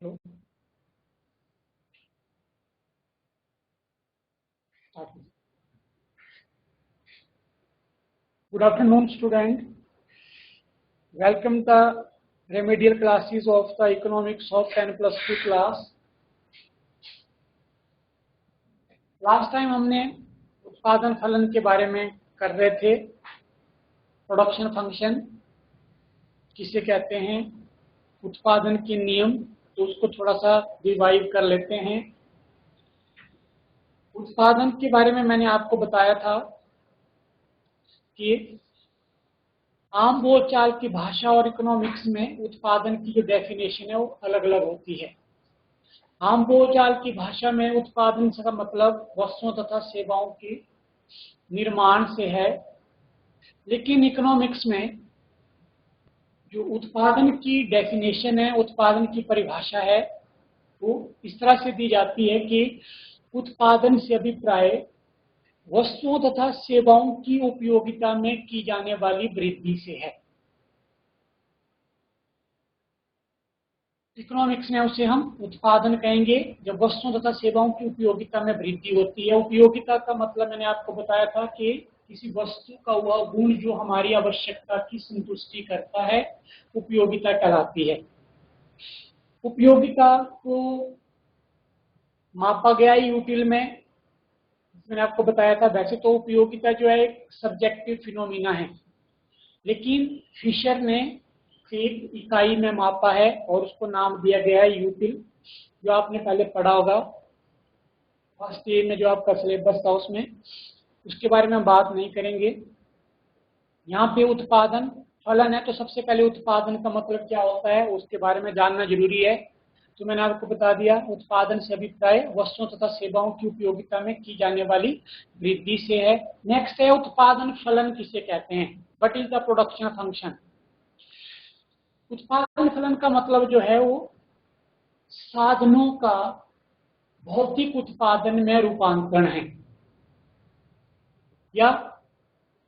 Hello. Good afternoon, student. Welcome the remedial classes of the economics of 10+2 class. Last time हमने उत्पादन फलन के बारे में कर रहे थे. प्रोडक्शन फंक्शन किसे कहते हैं, उत्पादन के नियम, तो उसको थोड़ा सा रिवाइव कर लेते हैं. उत्पादन के बारे में मैंने आपको बताया था कि आम बोलचाल की भाषा और इकोनॉमिक्स में उत्पादन की जो डेफिनेशन है वो अलग अलग होती है. आम बोलचाल की भाषा में उत्पादन से का मतलब वस्तुओं तथा सेवाओं के निर्माण से है, लेकिन इकोनॉमिक्स में जो उत्पादन की डेफिनेशन है, उत्पादन की परिभाषा है, वो इस तरह से दी जाती है कि उत्पादन से अभिप्राय वस्तुओं तथा सेवाओं की उपयोगिता में की जाने वाली वृद्धि से है. इकोनॉमिक्स में उसे हम उत्पादन कहेंगे जब वस्तुओं तथा सेवाओं की उपयोगिता में वृद्धि होती है. उपयोगिता का मतलब मैंने आपको बताया था कि किसी वस्तु का वह गुण जो हमारी आवश्यकता की संतुष्टि करता है, उपयोगिता कहलाती है. उपयोगिता को मापा गया यूटिल में, मैंने आपको बताया था. वैसे तो उपयोगिता जो है एक सब्जेक्टिव फिनोमिना है, लेकिन फिशर ने एक इकाई में मापा है और उसको नाम दिया गया है यूटिल, जो आपने पहले पढ़ा होगा फर्स्ट ईयर में, जो आपका सिलेबस था उसमें. उसके बारे में हम बात नहीं करेंगे. यहाँ पे उत्पादन फलन है, तो सबसे पहले उत्पादन का मतलब क्या होता है उसके बारे में जानना जरूरी है. तो मैंने आपको बता दिया, उत्पादन से अभिप्राय वस्तुओं तथा सेवाओं की उपयोगिता में की जाने वाली वृद्धि से है. नेक्स्ट है उत्पादन फलन किसे कहते हैं. What is the production function. उत्पादन फलन का मतलब जो है वो साधनों का भौतिक उत्पादन में रूपांतरण है, या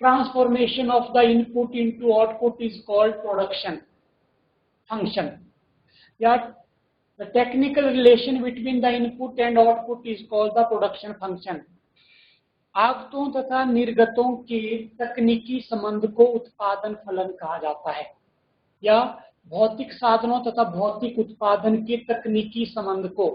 transformation of the input into output is called production function, या the technical relation between the input and output is called the production function. आगतों तथा निर्गतों के तकनीकी संबंध को उत्पादन फलन कहा जाता है, या भौतिक साधनों तथा भौतिक उत्पादन के तकनीकी संबंध को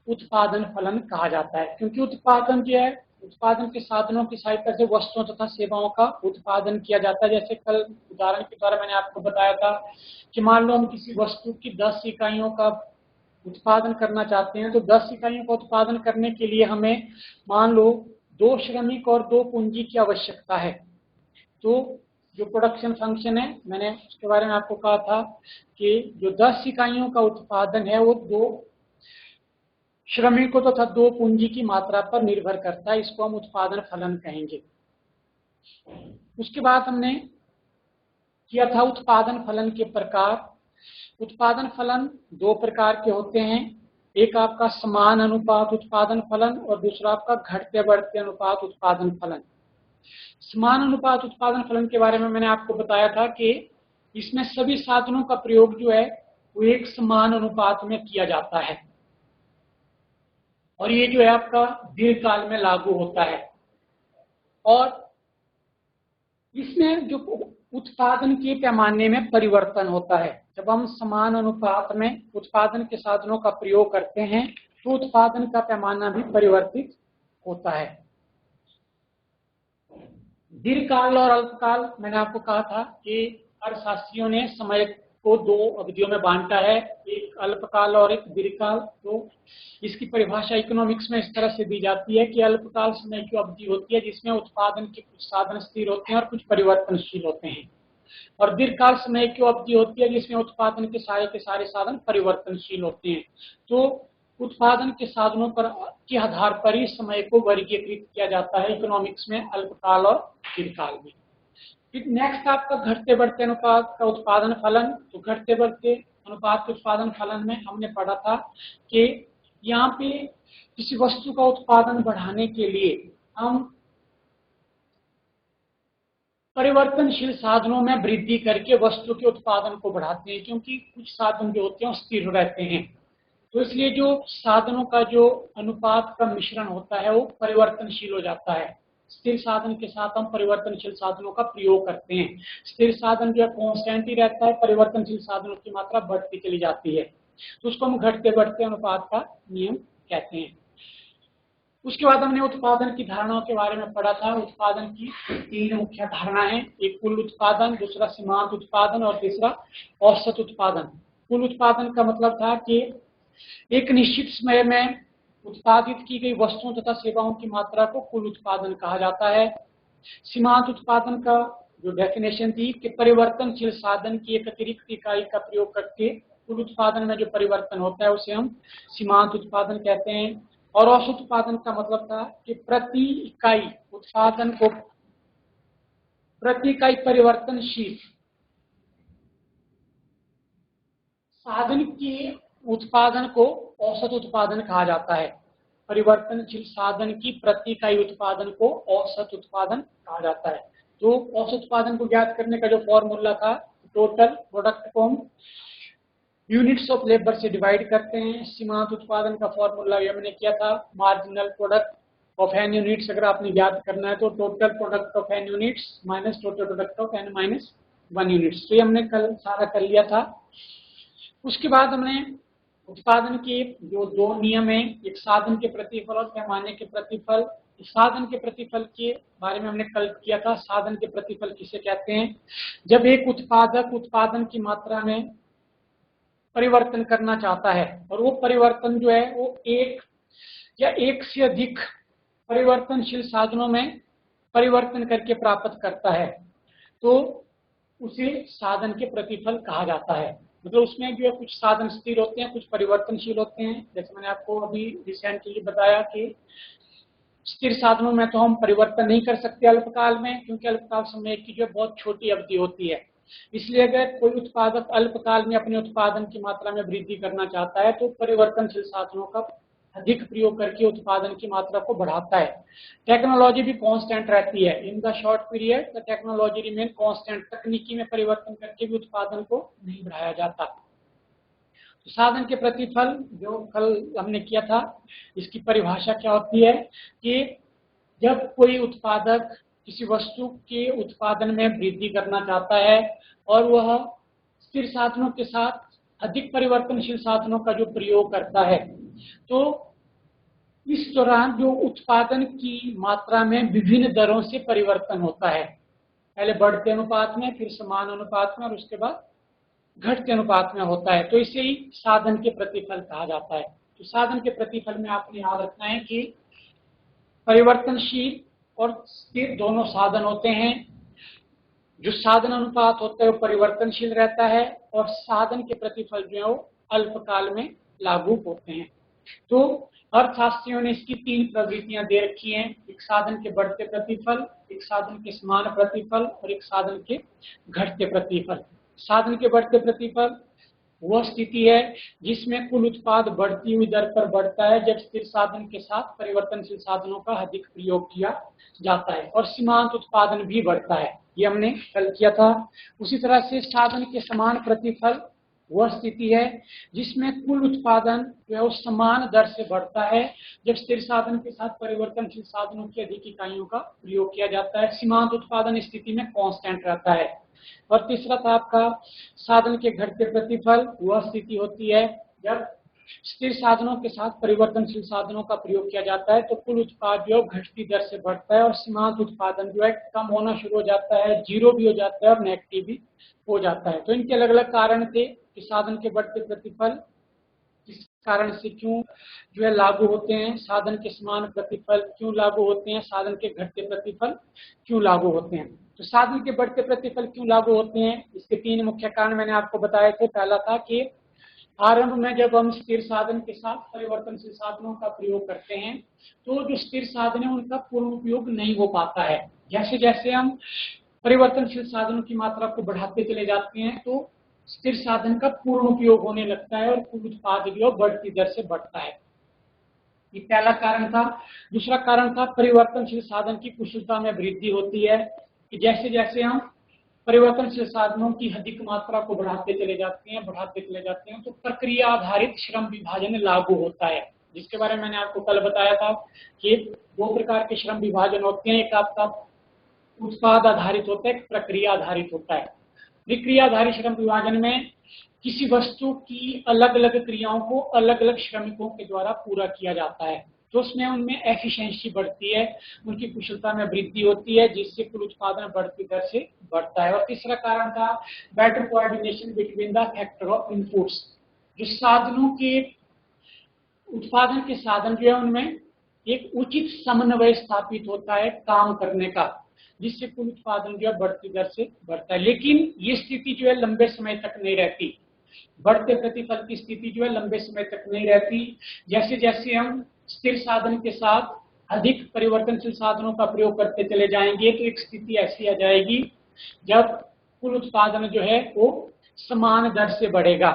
उत्पादन फलन कहा जाता है. क्योंकि उत्पादन जो है, उत्पादन के साधनों की सहायता से वस्तुओं तथा सेवाओं का उत्पादन किया जाता है. जैसे कल उदाहरण के द्वारा मैंने आपको बताया था कि मान लो हम किसी वस्तु की 10 इकाइयों का उत्पादन करना चाहते हैं, तो 10 इकाइयों का उत्पादन करने के लिए हमें मान लो 2 श्रमिक और 2 पूंजी की आवश्यकता है. तो जो प्रोडक्शन फंक्शन है, मैंने उसके बारे में आपको कहा था कि जो 10 इकाइयों का उत्पादन है वो 2 श्रमिकों तथा 2 पूंजी की मात्रा पर निर्भर करता है. इसको हम उत्पादन फलन कहेंगे. उसके बाद हमने किया था उत्पादन फलन के प्रकार. उत्पादन फलन 2 प्रकार के होते हैं. एक आपका समान अनुपात उत्पादन फलन और दूसरा आपका घटते बढ़ते अनुपात उत्पादन फलन. समान अनुपात उत्पादन फलन के बारे में मैंने आपको बताया था कि इसमें सभी साधनों का प्रयोग जो है वो एक समान अनुपात में किया जाता है, और ये जो है आपका दीर्घकाल में लागू होता है. और इसमें जो उत्पादन के पैमाने में परिवर्तन होता है. जब हम समान अनुपात में उत्पादन के साधनों का प्रयोग करते हैं तो उत्पादन का पैमाना भी परिवर्तित होता है. दीर्घकाल और अल्पकाल, मैंने आपको कहा था कि अर्थशास्त्रियों ने समय को 2 अवधियों में बांटा है, एक अल्पकाल और एक दीर्घकाल. तो इसकी परिभाषा इकोनॉमिक्स में इस तरह से दी जाती है कि अल्पकाल समय की अवधि होती है जिसमें उत्पादन के कुछ साधन स्थिर होते हैं और कुछ परिवर्तनशील होते हैं, और दीर्घकाल समय की अवधि होती है जिसमें उत्पादन के सारे साधन परिवर्तनशील होते हैं. तो उत्पादन के साधनों पर के आधार पर ही समय को वर्गीकृत किया जाता है इकोनॉमिक्स में, अल्पकाल और दीर्घकाल में. फिर नेक्स्ट आपका घटते बढ़ते अनुपात का उत्पादन फलन. तो घटते बढ़ते अनुपात के उत्पादन फलन में हमने पढ़ा था कि यहाँ पे किसी वस्तु का उत्पादन बढ़ाने के लिए हम परिवर्तनशील साधनों में वृद्धि करके वस्तु के उत्पादन को बढ़ाते हैं, क्योंकि कुछ साधन जो होते हैं स्थिर रहते हैं. तो इसलिए जो साधनों का जो अनुपात का मिश्रण होता है वो परिवर्तनशील हो जाता है। स्थिर साधन के साथ हम परिवर्तनशील साधनों का प्रयोग करते हैं। स्थिर साधन जो है कांस्टेंट ही रहता है, परिवर्तनशील साधनों की मात्रा बढ़ती चली जाती है, तो उसको हम घटते बढ़ते अनुपात का नियम कहते हैं। उसके बाद हमने उत्पादन की धारणाओं के बारे में पढ़ा था। उत्पादन की 3 मुख्य धारणा है, एक कुल उत्पादन, दूसरा सीमांत उत्पादन और तीसरा औसत उत्पादन। कुल उत्पादन का मतलब था कि एक निश्चित समय में उत्पादित की गई वस्तुओं तथा सेवाओं की मात्रा को कुल उत्पादन कहा जाता है। सीमांत उत्पादन का जो डेफिनेशन थी कि परिवर्तनशील साधन की एक अतिरिक्त इकाई का प्रयोग करके कुल उत्पादन में जो परिवर्तन होता है उसे हम सीमांत उत्पादन कहते हैं। और औसत उत्पादन का मतलब था कि प्रति इकाई उत्पादन को, प्रति इकाई परिवर्तनशील साधन के उत्पादन को औसत उत्पादन कहा जाता है। परिवर्तनशील साधन की प्रति इकाई उत्पादन को औसत उत्पादन कहा जाता है। तो औसत उत्पादन को ज्ञात करने का जो फॉर्मूला था, टोटल प्रोडक्ट को हम यूनिट्स ऑफ लेबर से डिवाइड करते हैं। सीमांत उत्पादन का फॉर्मूला भी हमने किया था, marginal product of N units अगर आपने ज्ञात करना है तो total product of N units minus total product of N minus 1 units. तो ये हमने कल सारा कर लिया था। उसके बाद हमने उत्पादन के जो 2 नियम हैं, एक साधन के प्रतिफल और पैमाने के प्रतिफल। साधन के प्रतिफल के बारे में हमने कल किया था। साधन के प्रतिफल किसे कहते हैं? जब एक उत्पादक उत्पादन की मात्रा में परिवर्तन करना चाहता है और वो परिवर्तन जो है वो एक या एक से अधिक परिवर्तनशील साधनों में परिवर्तन करके प्राप्त करता है, तो उसे साधन के प्रतिफल कहा जाता है। मतलब उसमें जो है कुछ साधन स्थिर होते हैं, कुछ परिवर्तनशील होते हैं। जैसे मैंने आपको अभी रिसेंटली बताया कि स्थिर साधनों में तो हम परिवर्तन नहीं कर सकते अल्पकाल में, क्योंकि अल्पकाल समय की जो बहुत छोटी अवधि होती है। इसलिए अगर कोई उत्पादक अल्पकाल में अपने उत्पादन की मात्रा में वृद्धि करना चाहता है तो परिवर्तनशील साधनों का अधिक प्रयोग करके उत्पादन की मात्रा को बढ़ाता है। टेक्नोलॉजी भी कांस्टेंट रहती है। In the short period the technology remain constant. तकनीकी में परिवर्तन करके भी उत्पादन को नहीं बढ़ाया जाता। तो साधन के प्रतिफल जो कल हमने किया था, इसकी परिभाषा क्या होती है कि जब कोई उत्पादक किसी वस्तु के उत्पादन में वृद्धि करना चाहता है और वह स्थिर साधनों के साथ अधिक परिवर्तनशील साधनों का जो प्रयोग करता है, तो इस दौरान जो उत्पादन की मात्रा में विभिन्न दरों से परिवर्तन होता है। पहले बढ़ते अनुपात में, फिर समान अनुपात में और उसके बाद घटते अनुपात में होता है। तो इसे ही साधन के प्रतिफल कहा जाता है। तो साधन के प्रतिफल में आपने याद रखना है कि परिवर्तनशील और स्थिर दोनों साधन होते हैं। जो साधन अनुपात होता है वो परिवर्तनशील रहता है और साधन के प्रतिफल जो है वो अल्पकाल में लागू होते हैं। तो अर्थशास्त्रियों ने इसकी 3 प्रवृत्तियां दे रखी हैं, एक साधन के बढ़ते प्रतिफल, एक साधन के समान प्रतिफल और एक साधन के घटते प्रतिफल। साधन के बढ़ते प्रतिफल वह स्थिति है जिसमें कुल उत्पाद बढ़ती हुई दर पर बढ़ता है जब स्थिर साधन के साथ परिवर्तनशील साधनों का अधिक प्रयोग किया जाता है, और सीमांत उत्पादन भी बढ़ता है। ये हमने कल किया था। उसी तरह से साधन के समान प्रतिफल वह स्थिति है जिसमें कुल उत्पादन जो है वो समान दर से बढ़ता है जब स्थिर साधन के साथ परिवर्तनशील साधनों की अधिक इकाइयों का प्रयोग किया जाता है। सीमांत उत्पादन स्थिति में कांस्टेंट रहता है। और तीसरा था आपका साधन के घटते प्रतिफल, वह स्थिति होती है जब स्थिर साधनों के साथ परिवर्तनशील साधनों का प्रयोग किया जाता है तो कुल उत्पाद जो घटती दर से बढ़ता है और सीमांत उत्पादन जो है कम होना शुरू हो जाता है, जीरो भी हो जाता है और नेगेटिव भी हो जाता है। तो इनके अलग अलग कारण थे कि साधन के बढ़ते प्रतिफल किस कारण से क्यों जो है लागू होते हैं, साधन के समान प्रतिफल क्यों लागू होते हैं, साधन के घटते प्रतिफल क्यों लागू होते हैं। तो साधन के बढ़ते प्रतिफल क्यों लागू होते हैं, इसके 3 मुख्य कारण मैंने आपको बताए थे। पहला था कि आरंभ में जब हम स्थिर साधन के साथ परिवर्तनशील साधनों का प्रयोग करते हैं तो जो स्थिर साधन है उनका पूर्ण उपयोग नहीं हो पाता है। जैसे जैसे हम परिवर्तनशील साधनों की मात्रा को बढ़ाते चले जाते हैं तो स्थिर साधन का पूर्ण उपयोग होने लगता है और कुल उत्पाद जो बढ़ती दर से बढ़ता है। ये पहला कारण था। दूसरा कारण था परिवर्तनशील साधन की कुशलता में वृद्धि होती है कि जैसे जैसे हम परिवर्तनशील साधनों की अधिक मात्रा को बढ़ाते चले जाते हैं तो प्रक्रिया आधारित श्रम विभाजन लागू होता है, जिसके बारे में मैंने आपको कल बताया था कि 2 प्रकार के श्रम विभाजन होते हैं। एक आपका उत्पाद आधारित होता है, एक प्रक्रिया आधारित होता है। प्रक्रिया आधारित श्रम विभाजन में किसी वस्तु की अलग अलग क्रियाओं को अलग अलग श्रमिकों के द्वारा पूरा किया जाता है, तो उसमें उनमें एफिशिएंसी बढ़ती है, उनकी कुशलता में वृद्धि होती है, जिससे कुल उत्पादन बढ़ती दर से बढ़ता है। और तीसरा कारण था better coordination between the factor of inputs. जो साधनों के उत्पादन के साधन जो है उनमें एक उचित समन्वय स्थापित होता है काम करने का, जिससे कुल उत्पादन जो है बढ़ती दर से बढ़ता है। लेकिन ये स्थिति जो है लंबे समय तक नहीं रहती, बढ़ते प्रतिफल की स्थिति जो है लंबे समय तक नहीं रहती। जैसे जैसे हम स्थिर साधन के साथ अधिक परिवर्तनशील साधनों का प्रयोग करते चले जाएंगे तो एक स्थिति ऐसी आ जाएगी जब कुल उत्पादन जो है वो समान दर से बढ़ेगा।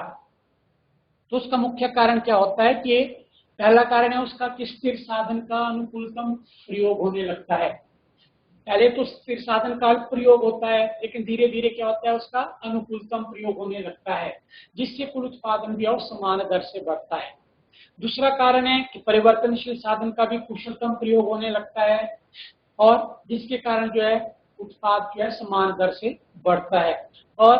तो उसका मुख्य कारण क्या होता है कि पहला कारण है उसका कि स्थिर साधन का अनुकूलतम प्रयोग होने लगता है। पहले तो स्थिर साधन का प्रयोग होता है, लेकिन धीरे धीरे क्या होता है उसका अनुकूलतम प्रयोग होने लगता है, जिससे कुल उत्पादन भी और समान दर से बढ़ता है। दूसरा कारण है कि परिवर्तनशील साधन का भी कुशलतम प्रयोग होने लगता है, और जिसके कारण जो है उत्पाद जो है समान दर से बढ़ता है। और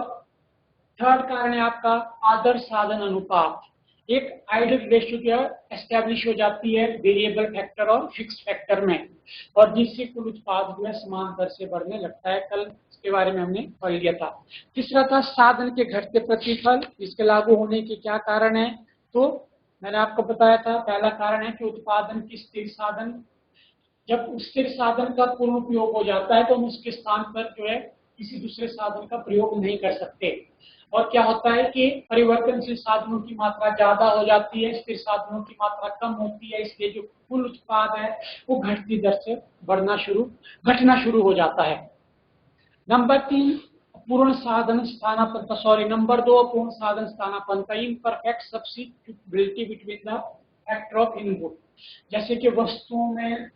थर्ड कारण है आपका आदर्श साधन अनुपात। एक आइडियल रेशियो जो है एस्टेब्लिश हो जाती है वेरिएबल फैक्टर और फिक्स्ड फैक्टर में, और जिससे कुल उत्पाद जो है समान दर से बढ़ने लगता है। कल इसके बारे में हमने पढ़ लिया था। तीसरा था साधन के घटते प्रतिफल, इसके लागू होने के क्या कारण है। तो मैंने आपको बताया था पहला कारण है कि उत्पादन की स्थिर साधन, जब स्थिर साधन का पूर्ण उपयोग हो जाता है तो हम उसके स्थान पर जो है किसी दूसरे साधन का प्रयोग नहीं कर सकते। और क्या होता है कि परिवर्तनशील साधनों की मात्रा ज्यादा हो जाती है, स्थिर साधनों की मात्रा कम होती है, इसलिए जो कुल उत्पाद है वो घटती दर से घटना शुरू हो जाता है। नंबर 3 पूर्ण साधन स्थानापन्न नंबर 2 पूर्ण साधन स्थानापन्नता, imperfect substitutability between the factor of input. जैसे कि वस्तुओं में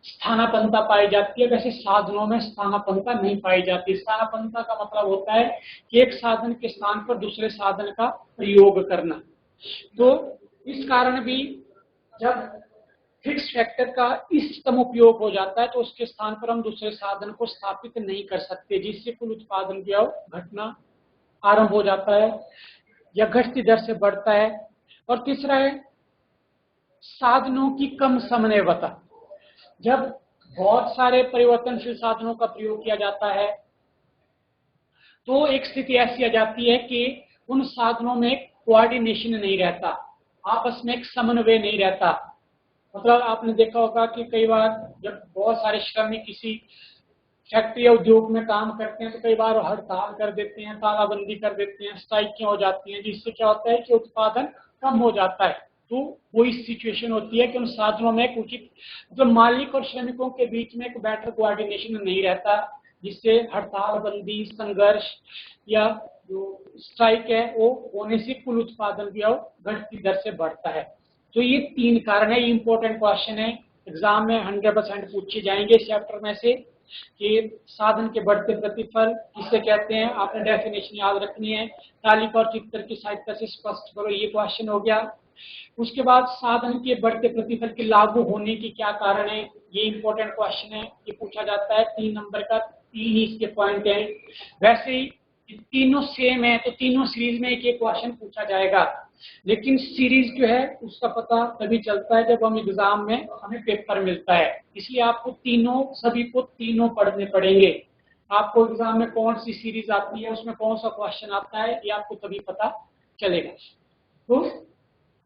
स्थानापन्नता पाई जाती है, वैसे साधनों में स्थानापन्नता नहीं पाई जाती। स्थानापन्नता का मतलब होता है कि एक साधन के स्थान पर दूसरे साधन का प्रयोग करना। तो इस कारण भी जब फिक्स फैक्टर का इष्टतम उपयोग हो जाता है तो उसके स्थान पर हम दूसरे साधन को स्थापित नहीं कर सकते, जिससे कुल उत्पादन जो घटना आरंभ हो जाता है या घटती दर से बढ़ता है। और तीसरा है साधनों की कम समन्वयता। जब बहुत सारे परिवर्तनशील साधनों का प्रयोग किया जाता है तो एक स्थिति ऐसी आ जाती है कि उन साधनों में कोऑर्डिनेशन नहीं रहता, आपस में एक समन्वय नहीं रहता। मतलब आपने देखा होगा कि कई बार जब बहुत सारे श्रमिक किसी फैक्ट्री या उद्योग में काम करते हैं तो कई बार हड़ताल कर देते हैं, तालाबंदी कर देते हैं, स्ट्राइकें हो जाती हैं, जिससे क्या होता है कि उत्पादन कम हो जाता है। तो वही सिचुएशन होती है कि उन साधनों में एक उचित मतलब मालिक और श्रमिकों के बीच में एक बेटर कोऑर्डिनेशन नहीं रहता, जिससे हड़ताल बंदी, संघर्ष या जो स्ट्राइक है वो होने से कुल उत्पादन भी घटती दर से बढ़ता है। तो ये 3 कारण है। इंपॉर्टेंट क्वेश्चन है, एग्जाम में 100% पूछे जाएंगे इस चैप्टर में से कि साधन के बढ़ते प्रतिफल किसे कहते हैं, आपने डेफिनेशन याद रखनी है, तालिका और चित्र की सहायता से स्पष्ट करो, ये क्वेश्चन हो गया। उसके बाद साधन के बढ़ते प्रतिफल के लागू होने के क्या कारण है, ये इंपॉर्टेंट क्वेश्चन है, ये पूछा जाता है 3 नंबर का, 3 ही इसके पॉइंट है। वैसे ही तीनों सेम है तो तीनों सीरीज में एक क्वेश्चन पूछा जाएगा, लेकिन सीरीज जो है उसका पता तभी चलता है जब हम एग्जाम में हमें पेपर मिलता है। इसलिए आपको सभी को तीनों पढ़ने पड़ेंगे। आपको एग्जाम में कौन सी सीरीज आती है, उसमें कौन सा क्वेश्चन आता है, ये आपको तभी पता चलेगा। तो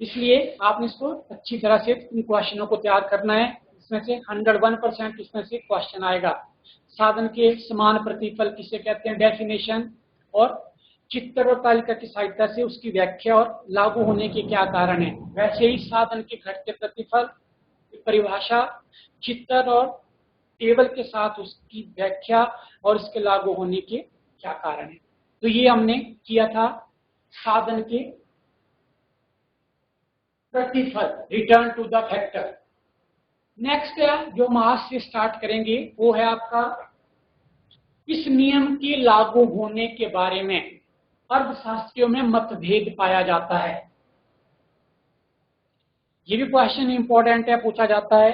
इसलिए आपने इसको अच्छी तरह से इन क्वेश्चनों को तैयार करना है। इसमें से 101% इसमें से क्वेश्चन आएगा। साधन के समान प्रतिफल किसे कहते हैं, डेफिनेशन, और चित्र और तालिका की सहायता से उसकी व्याख्या और लागू होने के क्या कारण है। वैसे ही साधन के घटते प्रतिफल की परिभाषा, चित्र और टेबल के साथ उसकी व्याख्या और इसके लागू होने के क्या कारण है। तो ये हमने किया था साधन के प्रतिफल, return to the factor. Next जो हम आज से स्टार्ट करेंगे वो है आपका इस नियम के लागू होने के बारे में अर्थशास्त्रियों में मतभेद पाया जाता है। ये भी क्वेश्चन इंपॉर्टेंट है, पूछा जाता है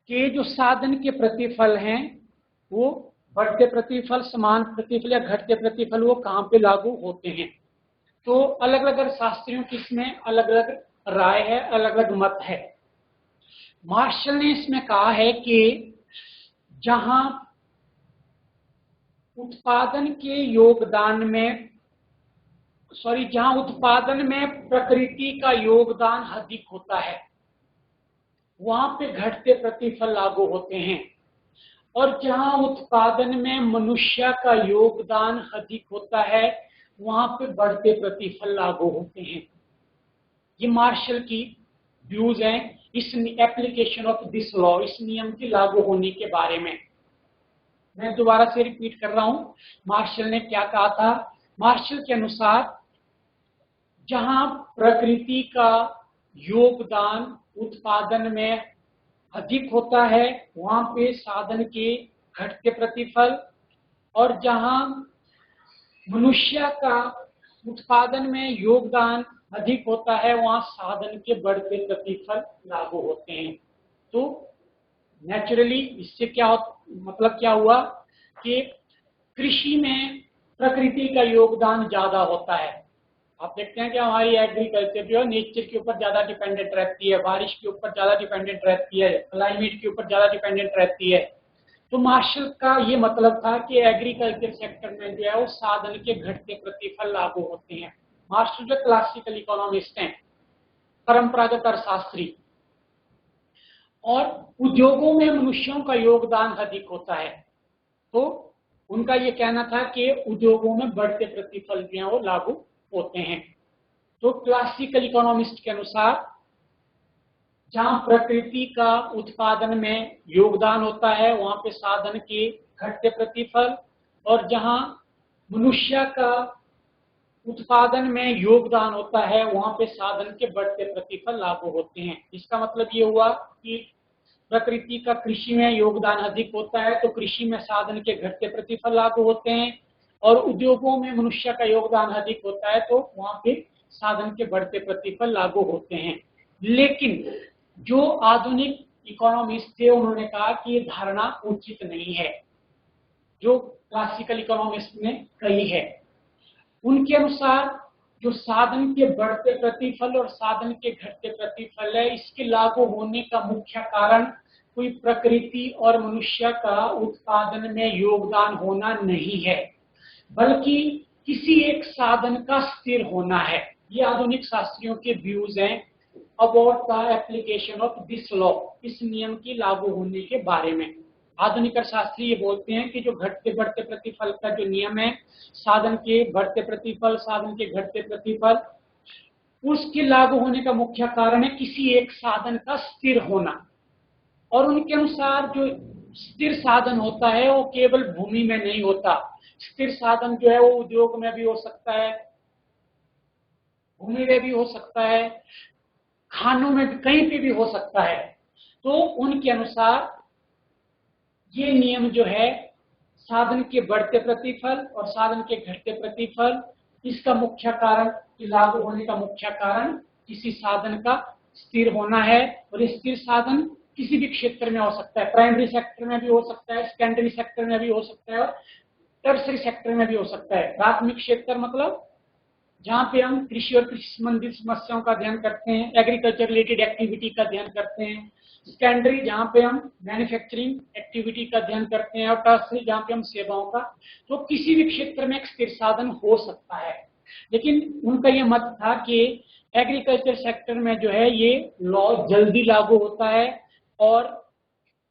कि जो साधन के प्रतिफल हैं वो बढ़ते प्रतिफल, समान प्रतिफल या घटते प्रतिफल वो कहाँ पे लागू होते हैं। तो अलग अलग अर्थशास्त्रियों की इसमें अलग अलग राय है, अलग अलग मत है। मार्शल ने इसमें कहा है कि जहां उत्पादन के योगदान में जहां उत्पादन में प्रकृति का योगदान अधिक होता है वहां पे घटते प्रतिफल लागू होते हैं, और जहां उत्पादन में मनुष्य का योगदान अधिक होता है वहां पे बढ़ते प्रतिफल लागू होते हैं। ये मार्शल की व्यूज हैं इस एप्लीकेशन ऑफ दिस लॉ, इस नियम के लागू होने के बारे में। मैं दोबारा से रिपीट कर रहा हूं, मार्शल ने क्या कहा था। मार्शल के अनुसार जहां प्रकृति का योगदान उत्पादन में अधिक होता है वहां पे साधन के घटते प्रतिफल, और जहां मनुष्य का उत्पादन में योगदान अधिक होता है वहां साधन के बढ़ते प्रतिफल लागू होते हैं। तो नेचुरली इससे मतलब क्या हुआ कि कृषि में प्रकृति का योगदान ज्यादा होता है। आप देखते हैं कि हमारी एग्रीकल्चर जो है नेचर के ऊपर ज्यादा डिपेंडेंट रहती है, बारिश के ऊपर ज्यादा डिपेंडेंट रहती है, क्लाइमेट के ऊपर ज्यादा डिपेंडेंट रहती है। तो मार्शल का ये मतलब था कि एग्रीकल्चर सेक्टर में जो है वो साधन के घटते प्रतिफल लागू होते हैं। मार्शल जो क्लासिकल इकोनॉमिस्ट हैं, परंपरागत अर्थशास्त्री, और उद्योगों में मनुष्यों का योगदान अधिक होता है। तो उनका ये कहना था कि उद्योगों में बढ़ते प्रतिफल जो है वो लागू होते हैं। तो क्लासिकल इकोनॉमिस्ट के अनुसार जहां प्रकृति का उत्पादन में योगदान होता है वहां पे साधन के घटते प्रतिफल, और जहां मनुष्य का उत्पादन में योगदान होता है वहां पे साधन के बढ़ते प्रतिफल लागू होते हैं। इसका मतलब ये हुआ कि प्रकृति का कृषि में योगदान अधिक होता है तो कृषि में साधन के घटते प्रतिफल लागू होते हैं, और उद्योगों में मनुष्य का योगदान अधिक होता है तो वहां पे साधन के बढ़ते प्रतिफल लागू होते हैं। लेकिन जो आधुनिक इकोनॉमिस्ट थे उन्होंने कहा कि ये धारणा उचित नहीं है जो क्लासिकल इकोनॉमिस्ट ने कही है। उनके अनुसार जो साधन के बढ़ते प्रतिफल और साधन के घटते प्रतिफल है इसके लागू होने का मुख्य कारण कोई प्रकृति और मनुष्य का उत्पादन में योगदान होना नहीं है, बल्कि किसी एक साधन का स्थिर होना है। ये आधुनिक शास्त्रियों के व्यूज हैं about the application of this law, इस नियम की लागू होने के बारे में। आधुनिक अर्थशास्त्री ये बोलते हैं कि जो घटते बढ़ते प्रतिफल का जो नियम है, साधन के बढ़ते प्रतिफल, साधन के घटते प्रतिफल, उसके लागू होने का मुख्य कारण है किसी एक साधन का स्थिर होना। और उनके अनुसार जो स्थिर साधन होता है वो केवल भूमि में नहीं होता। स्थिर साधन जो है वो उद्योग में भी हो सकता है, भूमि में भी हो सकता है, खानों में भी, कहीं पे भी हो सकता है। तो उनके अनुसार ये नियम जो है साधन के बढ़ते प्रतिफल और साधन के घटते प्रतिफल, इसका मुख्य कारण, लागू होने का मुख्य कारण किसी साधन का स्थिर होना है। और स्थिर साधन किसी भी क्षेत्र में हो सकता है, प्राइमरी सेक्टर में भी हो सकता है, सेकेंडरी सेक्टर में भी हो सकता है, और टर्सरी सेक्टर में भी हो सकता है। प्राथमिक क्षेत्र मतलब जहां पे हम कृषि और कृषि संबंधित समस्याओं का अध्ययन करते हैं, एग्रीकल्चर रिलेटेड एक्टिविटी का अध्ययन करते हैं। सेकेंडरी जहां पे हम मैन्युफैक्चरिंग एक्टिविटी का अध्ययन करते हैं, और टर्सरी जहां पे हम सेवाओं का। तो किसी भी क्षेत्र में एक स्थिर साधन हो सकता है। लेकिन उनका ये मत था कि एग्रीकल्चर सेक्टर में जो है ये लॉ जल्दी लागू होता है, और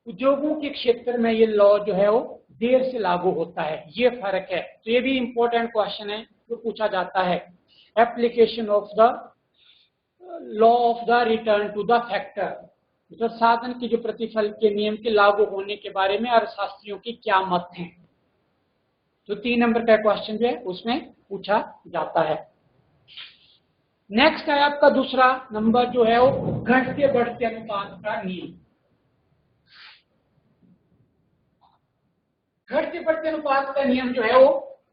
उद्योगों के क्षेत्र में ये लॉ जो है वो देर से लागू होता है। ये फर्क है। तो ये भी इंपॉर्टेंट क्वेश्चन है जो पूछा जाता है। Application of the law of the return to the factor, जो साधन के जो प्रतिफल के नियम के लागू होने के बारे में अर्थशास्त्रियों की क्या मत हैं। तो 3 नंबर का क्वेश्चन जो है उसमें पूछा जाता है। नेक्स्ट है आपका दूसरा नंबर जो है वो घटते बढ़ते अनुपात का नियम। घटते बढ़ते अनुपात का नियम जो है वो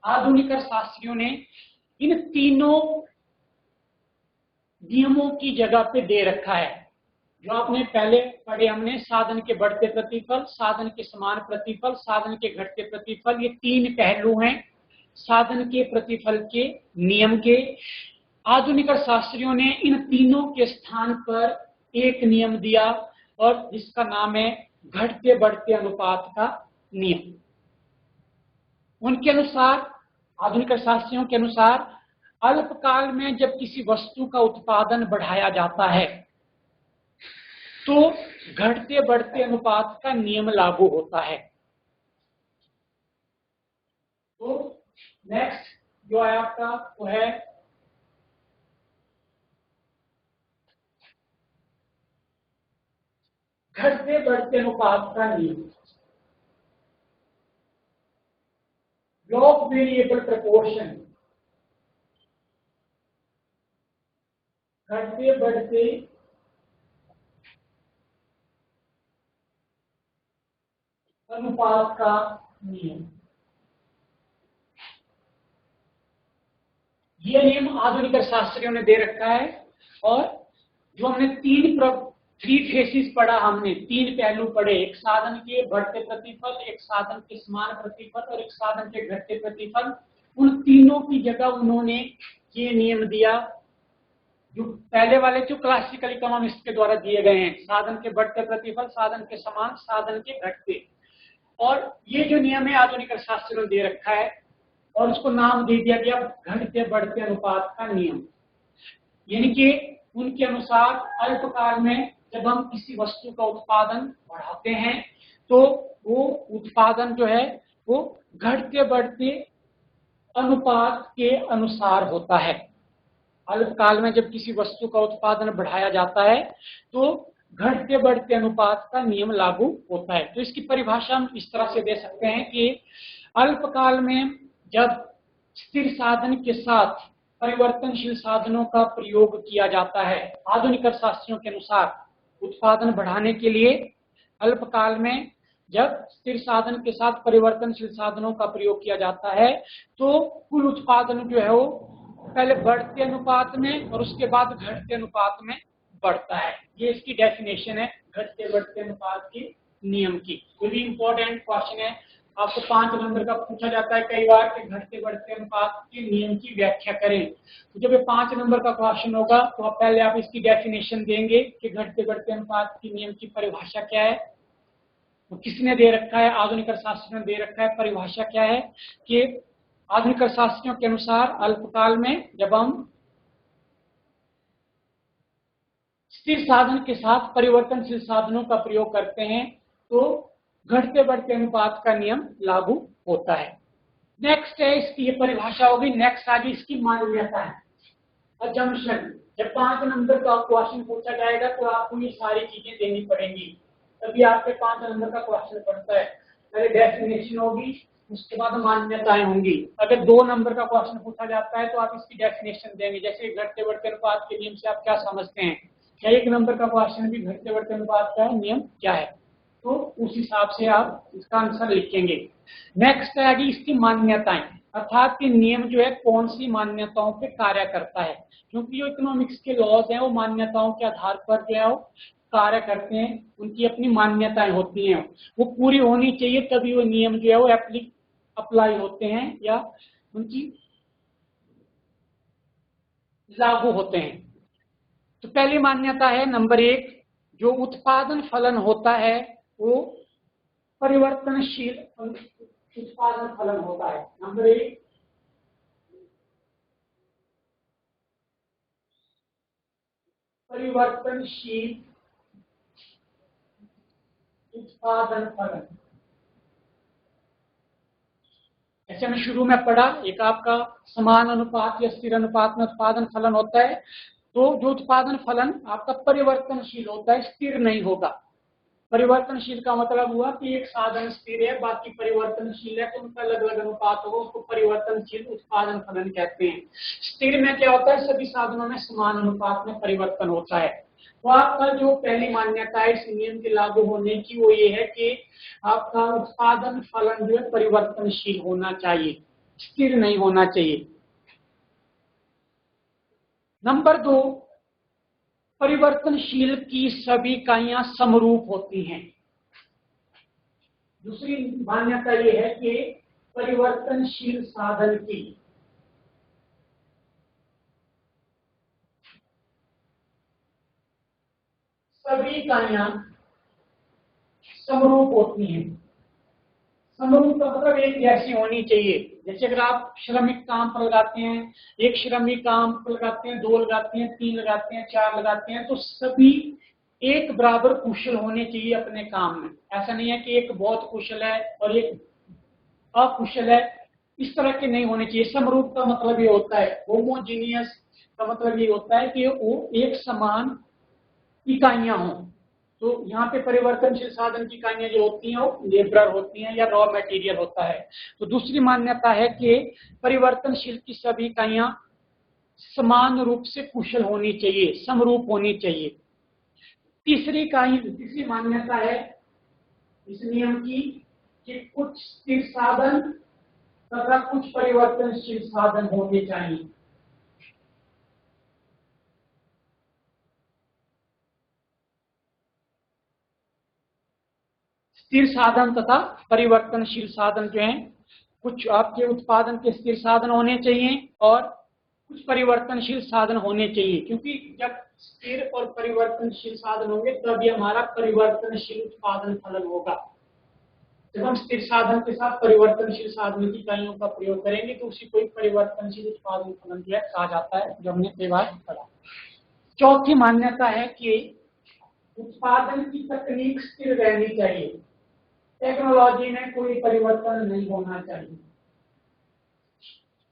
आधुनिक अर्थशास्त्रियों ने इन तीनों नियमों की जगह पे दे रखा है। जो आपने पहले पढ़े हमने, साधन के बढ़ते प्रतिफल, साधन के समान प्रतिफल, साधन के घटते प्रतिफल, ये तीन पहलू हैं साधन के प्रतिफल के नियम के। आधुनिक अर्थशास्त्रियों ने इन तीनों के स्थान पर एक नियम दिया और जिसका नाम है घटते बढ़ते अनुपात का नियम। उनके अनुसार, आधुनिक अर्थशास्त्रियों के अनुसार, अल्पकाल में जब किसी वस्तु का उत्पादन बढ़ाया जाता है तो घटते बढ़ते अनुपात का नियम लागू होता है। तो नेक्स्ट जो है आपका वो है घटते बढ़ते अनुपात का नियम। लॉ ऑफ वेरिएबल प्रपोर्शन, घटते बढ़ते अनुपात का नियम। ये नियम आधुनिक अर्थशास्त्रियों ने दे रखा है। और जो हमने थ्री फेसिस पढ़ा, हमने तीन पहलू पढ़े, एक साधन के बढ़ते प्रतिफल, एक साधन के समान प्रतिफल और एक साधन के घटते प्रतिफल, उन तीनों की जगह उन्होंने ये नियम दिया जो पहले वाले जो क्लासिकल इकोनॉमिस्ट के द्वारा दिए गए हैं, साधन के बढ़ते प्रतिफल, साधन के समान, साधन के घटते। और ये जो नियम है आधुनिक अर्थशास्त्र ने दे रखा है और उसको नाम दे दिया गया घटते बढ़ते अनुपात का नियम। यानी कि उनके अनुसार अल्पकाल में जब हम किसी वस्तु का उत्पादन बढ़ाते हैं तो वो उत्पादन जो है वो घटते बढ़ते अनुपात के अनुसार होता है। अल्पकाल में जब किसी वस्तु का उत्पादन बढ़ाया जाता है तो घटते बढ़ते अनुपात का नियम लागू होता है। तो इसकी परिभाषा हम इस तरह से दे सकते हैं कि अल्पकाल में जब स्थिर साधन के साथ परिवर्तनशील साधनों का प्रयोग किया जाता है, आधुनिक अर्थशास्त्रियों के अनुसार उत्पादन बढ़ाने के लिए अल्पकाल में जब स्थिर साधन के साथ परिवर्तनशील साधनों का प्रयोग किया जाता है तो कुल उत्पादन जो है वो पहले बढ़ते अनुपात में और उसके बाद घटते अनुपात में बढ़ता है। ये इसकी डेफिनेशन है घटते बढ़ते अनुपात के नियम की। वेरी इंपॉर्टेंट क्वेश्चन है, आपको 5 नंबर का पूछा जाता है कई बार कि घटते बढ़ते अनुपात के नियम की व्याख्या करें। तो जब ये 5 नंबर का क्वेश्चन होगा तो पहले आप इसकी डेफिनेशन देंगे कि घटते बढ़ते अनुपात के नियम की परिभाषा क्या है। तो किसने दे रखा है? आधुनिक अर्थशास्त्र ने दे रखा है। परिभाषा क्या है कि आधुनिक अर्थशास्त्रियों के अनुसार अल्पकाल में जब हम स्थिर साधन के साथ परिवर्तनशील साधनों का प्रयोग करते हैं तो घटते बढ़ते अनुपात का नियम लागू होता है। नेक्स्ट है इसकी ये परिभाषा होगी। नेक्स्ट आगे इसकी मान्यता है, अजम्पशन। जब 5 नंबर का क्वेश्चन पूछा जाएगा तो आपको ये सारी चीजें देनी पड़ेंगी, तभी आपके 5 नंबर का क्वेश्चन पड़ता है। पहले डेफिनेशन होगी, उसके बाद मान्यताएं होंगी। अगर 2 नंबर का क्वेश्चन पूछा जाता है तो आप इसकी डेफिनेशन देंगे, जैसे घटते बढ़ते अनुपात के नियम से आप क्या समझते हैं। क्या 1 नंबर का क्वेश्चन भी घटते बढ़ते अनुपात का नियम क्या है, तो उस हिसाब से आप इसका आंसर लिखेंगे। नेक्स्ट है आगे इसकी मान्यताएं, अर्थात कि नियम जो है कौन सी मान्यताओं पे कार्य करता है, क्योंकि जो इकोनॉमिक्स के लॉज हैं वो मान्यताओं के आधार पर जो है वो कार्य करते हैं। उनकी अपनी मान्यताएं होती हैं, वो पूरी होनी चाहिए तभी वो नियम जो है वो अप्लाई होते हैं या उनकी लागू होते हैं। तो पहली मान्यता है नंबर 1, जो उत्पादन फलन होता है वो परिवर्तनशील उत्पादन फलन होता है। नंबर 1, परिवर्तनशील उत्पादन फलन। ऐसे हमने शुरू में पढ़ा, एक आपका समान अनुपात या स्थिर अनुपात में उत्पादन फलन होता है। तो जो उत्पादन फलन आपका परिवर्तनशील होता है, स्थिर नहीं होगा। परिवर्तनशील का मतलब हुआ कि एक साधन स्थिर है बाकी परिवर्तनशील है, तो उनका अलग अलग अनुपात होगा, उसको परिवर्तनशील उत्पादन फलन कहते हैं। स्थिर में क्या होता है, सभी साधनों में समान अनुपात में परिवर्तन होता है। तो आपका जो पहली मान्यता है इस नियम के लागू होने की वो ये है कि आपका उत्पादन फलन जो है परिवर्तनशील होना चाहिए, स्थिर नहीं होना चाहिए। नंबर 2, परिवर्तनशील की सभी इकाइयां समरूप होती हैं। दूसरी मान्यता ये है कि परिवर्तनशील साधन की सभी इकाइयां समरूप होती हैं। समरूप का मतलब एक जैसी होनी चाहिए। जैसे अगर आप श्रमिक काम पर लगाते हैं, एक श्रमिक काम पर लगाते हैं, 2 लगाते हैं, 3 लगाते हैं, 4 लगाते हैं, तो सभी एक बराबर कुशल होने चाहिए अपने काम में। ऐसा नहीं है कि एक बहुत कुशल है और एक अकुशल है, इस तरह के नहीं होने चाहिए। समरूप का मतलब ये होता है, होमोजीनियस का मतलब ये होता है कि वो एक समान इकाइयां हों। तो यहाँ पे परिवर्तनशील साधन की इकाइयां जो होती हैं वो लेबर होती हैं या रॉ मटेरियल होता है। तो दूसरी मान्यता है कि परिवर्तनशील की सभी इकाइयां समान रूप से कुशल होनी चाहिए, समरूप होनी चाहिए। तीसरी मान्यता है इस नियम की कि कुछ स्थिर साधन तथा कुछ परिवर्तनशील साधन होने चाहिए। स्थिर साधन तथा परिवर्तनशील साधन जो हैं, कुछ आपके उत्पादन के स्थिर साधन होने चाहिए और कुछ परिवर्तनशील साधन होने चाहिए, क्योंकि जब स्थिर और परिवर्तनशील साधन होंगे तभी हमारा परिवर्तनशील उत्पादन फलन होगा। जब हम स्थिर साधन के साथ परिवर्तनशील साधन की इकाइयों का प्रयोग करेंगे तो उसी को एक परिवर्तनशील उत्पादन फलन जो है कहा जाता है, जो हमने कई बार पढ़ा। चौथी मान्यता है कि उत्पादन की तकनीक स्थिर रहनी चाहिए, टेक्नोलॉजी में कोई परिवर्तन नहीं होना चाहिए।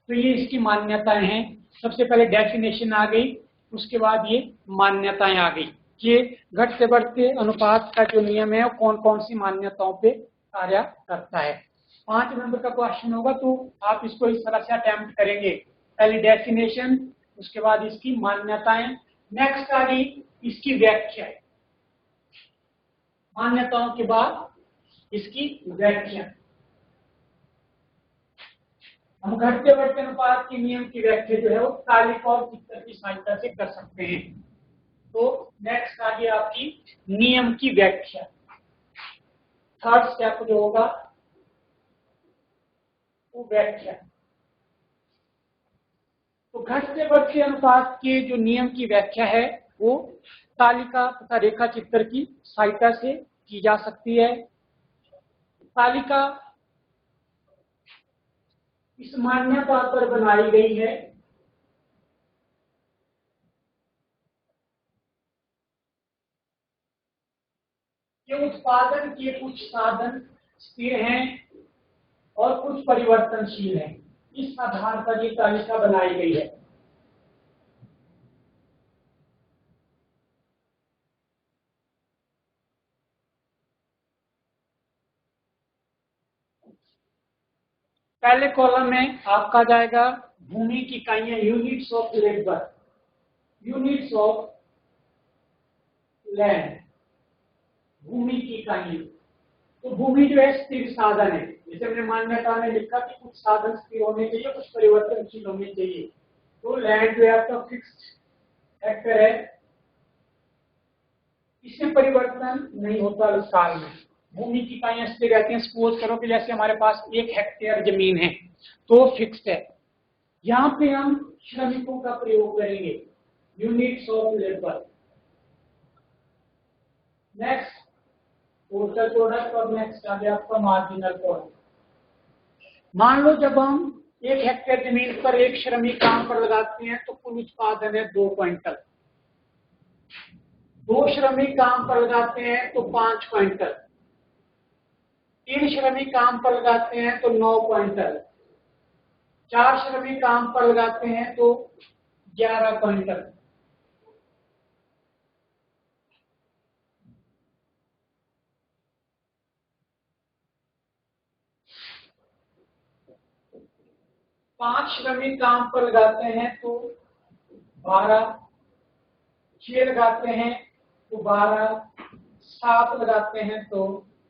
तो ये इसकी मान्यताएं हैं। सबसे पहले डेफिनेशन आ गई, उसके बाद ये मान्यताएं आ गई। ये घटते बढ़ते अनुपात का जो नियम है वो कौन कौन सी मान्यताओं पे कार्य करता है। 5 नंबर का क्वेश्चन होगा तो आप इसको इस तरह से अटेम्प्ट करेंगे। पहले डेफिनेशन, उसके बाद इसकी मान्यताएं, नेक्स्ट आ गई इसकी व्याख्या, मान्यताओं के बाद इसकी व्याख्या। हम घटते बढ़ते अनुपात के नियम की व्याख्या जो है वो तालिका और चित्र की सहायता से कर सकते हैं। तो नेक्स्ट आ गया आपकी नियम की व्याख्या। थर्ड स्टेप जो होगा वो व्याख्या। तो घटते बढ़ते अनुपात के जो नियम की व्याख्या है वो तालिका तथा रेखा चित्र की सहायता से की जा सकती है। तालिका इस मान्यता पर बनाई गई है कि उत्पादन के कुछ साधन स्थिर हैं और कुछ परिवर्तनशील हैं। इस आधार पर ये तालिका बनाई गई है। पहले कॉलम में आपका जाएगा भूमि की इकाइयां, units of labour, units of land, भूमि की इकाइयां। तो भूमि जो है स्थिर साधन है, जैसे हमने मान्यता में लिखा कि कुछ साधन स्थिर होने चाहिए, कुछ परिवर्तनशील होने चाहिए। तो लैंड जो है आपका फिक्स्ड हेक्टर है, इसमें परिवर्तन नहीं होता साल में। भूमि की इकाइयां स्थिर रहती हैं। सपोज करो कि जैसे हमारे पास 1 हेक्टेयर जमीन है तो फिक्स्ड है। यहाँ पे हम श्रमिकों का प्रयोग करेंगे, units of labour. Next total product और नेक्स्ट आ गया आपका मार्जिनल प्रोडक्ट। मान लो जब हम 1 हेक्टेयर जमीन पर एक श्रमिक काम पर लगाते हैं तो कुल उत्पादन है 2 क्विंटल। 2 श्रमिक काम पर लगाते हैं तो 5 क्विंटल। 3 श्रमिक काम पर लगाते हैं तो 9 क्विंटल। 4 श्रमिक काम पर लगाते हैं तो 11 क्विंटल। पांच श्रमिक काम पर लगाते हैं तो 12, 6 लगाते हैं तो 12, 7 लगाते हैं तो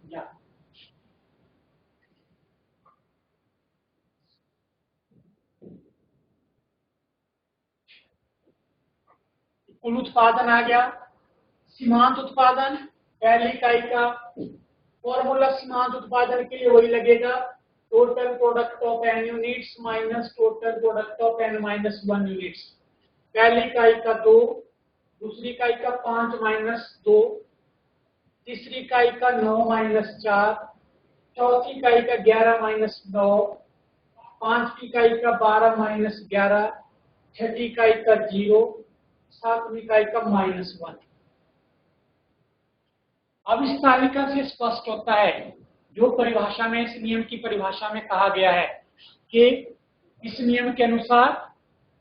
11। कुल उत्पादन आ गया। सीमांत उत्पादन पहली इकाई का फॉर्मूला सीमांत उत्पादन के लिए वही लगेगा, total product of n units minus total product of n minus 1 units. पहली इकाई का 2, दूसरी इकाई का 5 माइनस 2, तीसरी इकाई का 9 माइनस 4, चौथी इकाई का 11 माइनस 9, पांचवी इकाई का 12 माइनस 11, छठी इकाई का 0, सातवीं इकाई का -1। अब इस तालिका से स्पष्ट होता है जो परिभाषा में, इस नियम की परिभाषा में कहा गया है कि इस नियम के अनुसार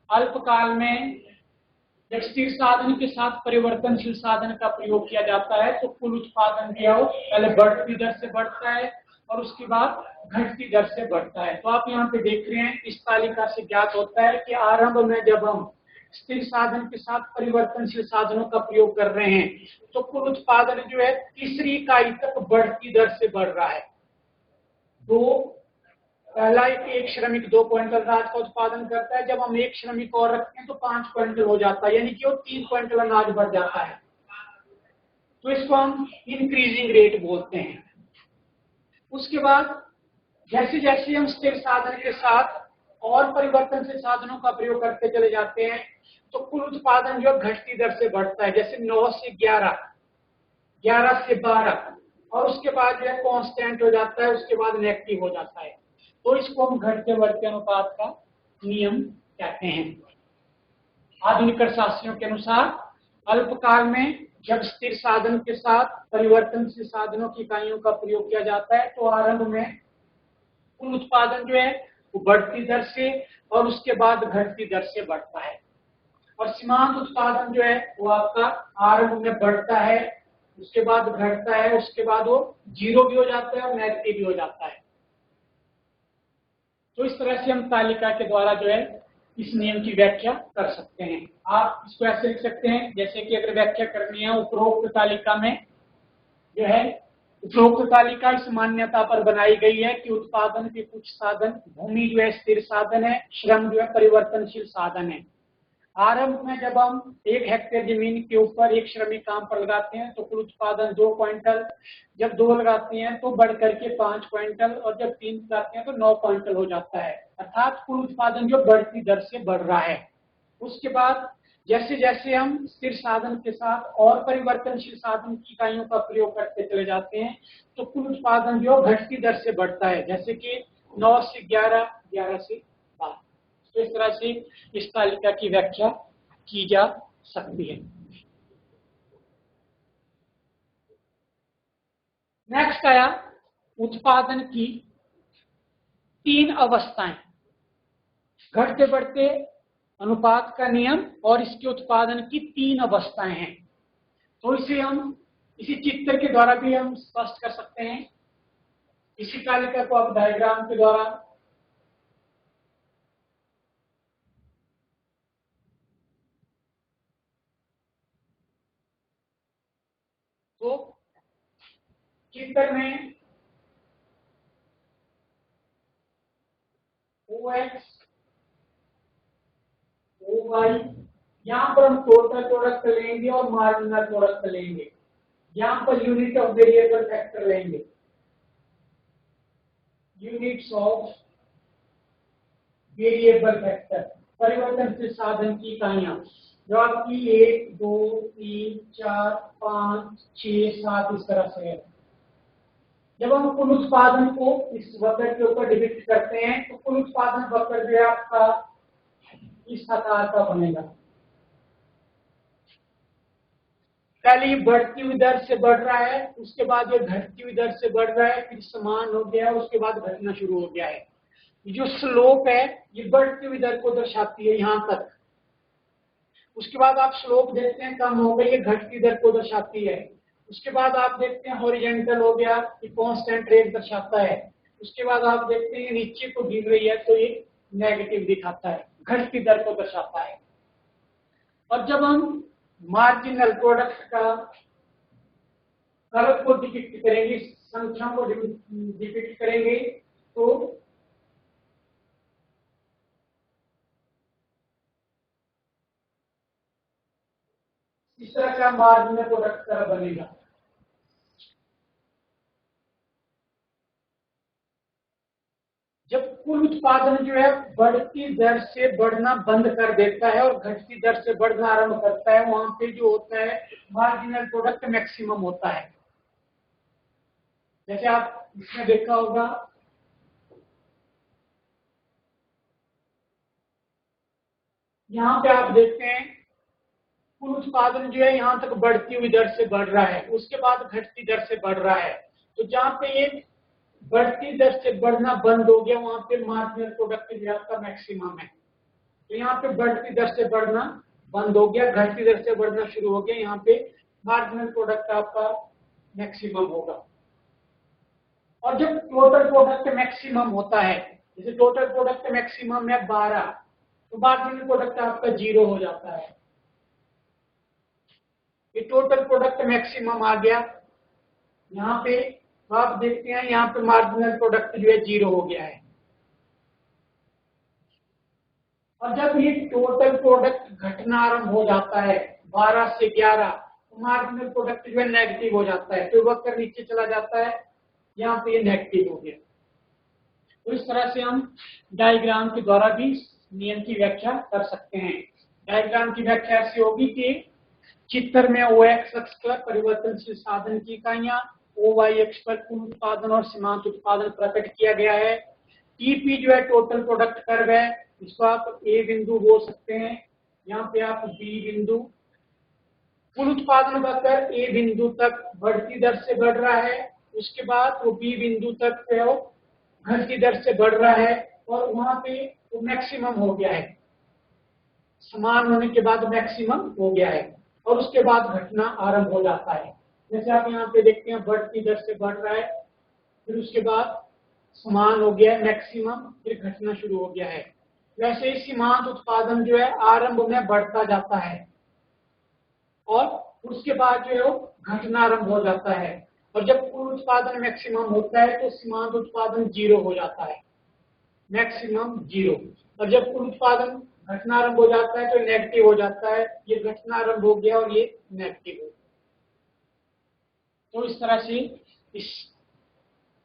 अल्पकाल में जब स्थिर साधन के साथ परिवर्तनशील साधन का प्रयोग किया जाता है तो कुल उत्पादन जो है पहले बढ़ती दर से बढ़ता है और उसके बाद घटती दर से बढ़ता है। तो आप यहाँ पे देख रहे हैं इस तालिका से ज्ञात होता है कि आरंभ में जब हम स्थिर साधन के साथ परिवर्तनशील साधनों का प्रयोग कर रहे हैं तो कुल उत्पादन जो है तीसरी इकाई तक बढ़ती दर से बढ़ रहा है। पहला एक श्रमिक 2 क्विंटल अनाज का उत्पादन करता है, जब हम एक श्रमिक और रखते हैं तो 5 क्विंटल हो जाता है, यानी कि वो 3 क्विंटल अनाज बढ़ जाता है। तो इसको हम इंक्रीजिंग रेट बोलते हैं। उसके बाद जैसे जैसे हम स्थिर साधन के साथ और परिवर्तनशील साधनों का प्रयोग करते चले जाते हैं तो कुल उत्पादन जो घटती दर से बढ़ता है, जैसे 9 से 11, 11 से 12 और उसके बाद जो है कांस्टेंट हो जाता है, उसके बाद नेगेटिव हो जाता है। तो इसको हम घटते बढ़ते अनुपात का नियम कहते हैं। आधुनिक अर्थशास्त्रियों के अनुसार अल्पकाल में जब स्थिर साधन के साथ परिवर्तनशील साधनों की इकाइयों का प्रयोग किया जाता है तो आरंभ में कुल उत्पादन जो है वो बढ़ती दर से और उसके बाद घटती दर से बढ़ता है। और सीमांत उत्पादन जो है वो आपका आरंभ में बढ़ता है, उसके बाद घटता है, उसके बाद वो 0 भी हो जाता है और नेगेटिव भी हो जाता है। तो इस तरह से हम तालिका के द्वारा जो है इस नियम की व्याख्या कर सकते हैं। आप इसको ऐसे लिख सकते हैं जैसे कि अगर व्याख्या करनी है उपरोक्त तालिका में जो है, उपरोक्त तालिका इस मान्यता पर बनाई गई है कि उत्पादन के कुछ साधन, भूमि जो है स्थिर साधन है, श्रम जो है परिवर्तनशील साधन है। आरंभ में जब हम 1 हेक्टेयर जमीन के ऊपर एक श्रमिक काम पर लगाते हैं तो कुल उत्पादन 2 क्विंटल, जब 2 लगाते हैं तो बढ़ करके 5 क्विंटल और जब 3 लगाते हैं तो 9 क्विंटल हो जाता है, अर्थात कुल उत्पादन जो बढ़ती दर से बढ़ रहा है। उसके बाद जैसे जैसे हम स्थिर साधन के साथ और परिवर्तनशील साधन की इकाइयों का प्रयोग करते चले जाते हैं तो कुल उत्पादन जो घटती दर से बढ़ता है, जैसे कि 9 से 11, 11 से 12। तो इस तरह से इस तालिका की व्याख्या की जा सकती है। नेक्स्ट आया उत्पादन की 3 अवस्थाएं, घटते बढ़ते अनुपात का नियम और इसके उत्पादन की 3 अवस्थाएं हैं। तो इसे हम इसी चित्र के द्वारा भी हम स्पष्ट कर सकते हैं। इसी तालिका को आप डायग्राम के द्वारा तो चित्र में OX, OY, यहाँ पर हम टोटल प्रोडक्ट लेंगे और मार्जिनल प्रोडक्ट लेंगे, यहाँ per unit of variable factor लेंगे, यूनिट्स ऑफ वेरिएबल फैक्टर परिवर्तनशील साधन की इकाइयां जो आपकी 1, 2, 3, 4, 5, 6, 7 इस तरह से है। जब हम कुल उत्पादन को इस वक्र के ऊपर डिपिक्ट करते हैं तो कुल उत्पादन वक्र जो है आपका इस आकार का बनेगा। पहले ये बढ़ती हुई दर से बढ़ रहा है, उसके बाद ये घटती हुई दर से बढ़ रहा है, फिर समान हो गया है, उसके बाद घटना शुरू हो गया है। जो स्लोप है ये बढ़ती हुई दर को दर्शाती है यहाँ तक। उसके बाद आप स्लोप देखते हैं कम हो गई, ये घटती दर को दर्शाती है। उसके बाद आप देखते हैं हॉरिजॉन्टल हो गया, ये कांस्टेंट रेट दर्शाता है। उसके बाद आप देखते हैं नीचे को गिर रही है तो ये नेगेटिव दिखाता है, घटती दर को दर्शाता है। और जब हम मार्जिनल प्रोडक्ट का कर्व को डिपिक्ट करेंगे, संख्या को डिपिक्ट करेंगे, तो इस तरह का मार्जिनल प्रोडक्ट कर्व बनेगा। जब कुल उत्पादन जो है बढ़ती दर से बढ़ना बंद कर देता है और घटती दर से बढ़ना आरंभ करता है, वहां पे जो होता है मार्जिनल प्रोडक्ट मैक्सिमम होता है। जैसे आप इसमें देखा होगा, यहां पे आप देखते हैं कुल उत्पादन जो है यहां तक बढ़ती हुई दर से बढ़ रहा है, उसके बाद घटती दर से बढ़ रहा है। तो जहां पे ये बढ़ती दर से बढ़ना बंद हो गया, वहां पे मार्जिनल प्रोडक्ट जो आपका मैक्सिमम है। तो यहाँ पे बढ़ती दर से बढ़ना बंद हो गया, घटती दर से बढ़ना शुरू हो गया, यहाँ पे मार्जिनल प्रोडक्ट आपका मैक्सिमम होगा। और जब टोटल प्रोडक्ट मैक्सिमम होता है, जैसे टोटल प्रोडक्ट मैक्सिमम है 12, तो मार्जिनल प्रोडक्ट आपका 0 हो जाता है। ये टोटल प्रोडक्ट मैक्सिमम आ गया, यहाँ पे तो आप देखते हैं यहाँ पे मार्जिनल प्रोडक्ट जो है 0 हो गया है। और जब ये टोटल प्रोडक्ट घटना आरंभ हो जाता है 12 से 11, तो मार्जिनल प्रोडक्ट जो है नेगेटिव हो जाता है, फिर वक्र नीचे चला जाता है, यहाँ पे ये नेगेटिव हो गया। तो इस तरह से हम डायग्राम के द्वारा भी नियम की व्याख्या कर सकते हैं। डायग्राम की व्याख्या ऐसी होगी कि चित्र में OX अक्ष पर परिवर्तनशील साधन की इकाइयां, OY अक्ष पर कुल उत्पादन और सीमांत उत्पादन प्रकट किया गया है। TP जो है टोटल प्रोडक्ट कर्व है, इसको आप A बिंदु बोल सकते हैं, यहाँ पे आप B बिंदु। कुल उत्पादन का कर्व A बिंदु तक बढ़ती दर से बढ़ रहा है, उसके बाद वो B बिंदु तक घटती दर से बढ़ रहा है, और वहां पे वो मैक्सिमम हो गया है, समान होने के बाद मैक्सिमम हो गया है, और उसके बाद घटना आरंभ हो जाता है। जैसे आप यहाँ पे देखते हैं बढ़ती दर से बढ़ रहा है, फिर उसके बाद समान हो गया है मैक्सिमम, फिर घटना शुरू हो गया है। वैसे ही सीमांत उत्पादन जो है आरंभ में बढ़ता जाता है और उसके बाद जो है वो घटना आरंभ हो जाता है। और जब कुल उत्पादन मैक्सिमम होता है तो सीमांत उत्पादन 0 हो जाता है, मैक्सिमम 0। और जब कुल उत्पादन घटना आरंभ हो जाता है तो नेगेटिव हो जाता है, ये घटना आरंभ हो गया और ये नेगेटिव हो गया। तो इस तरह से इस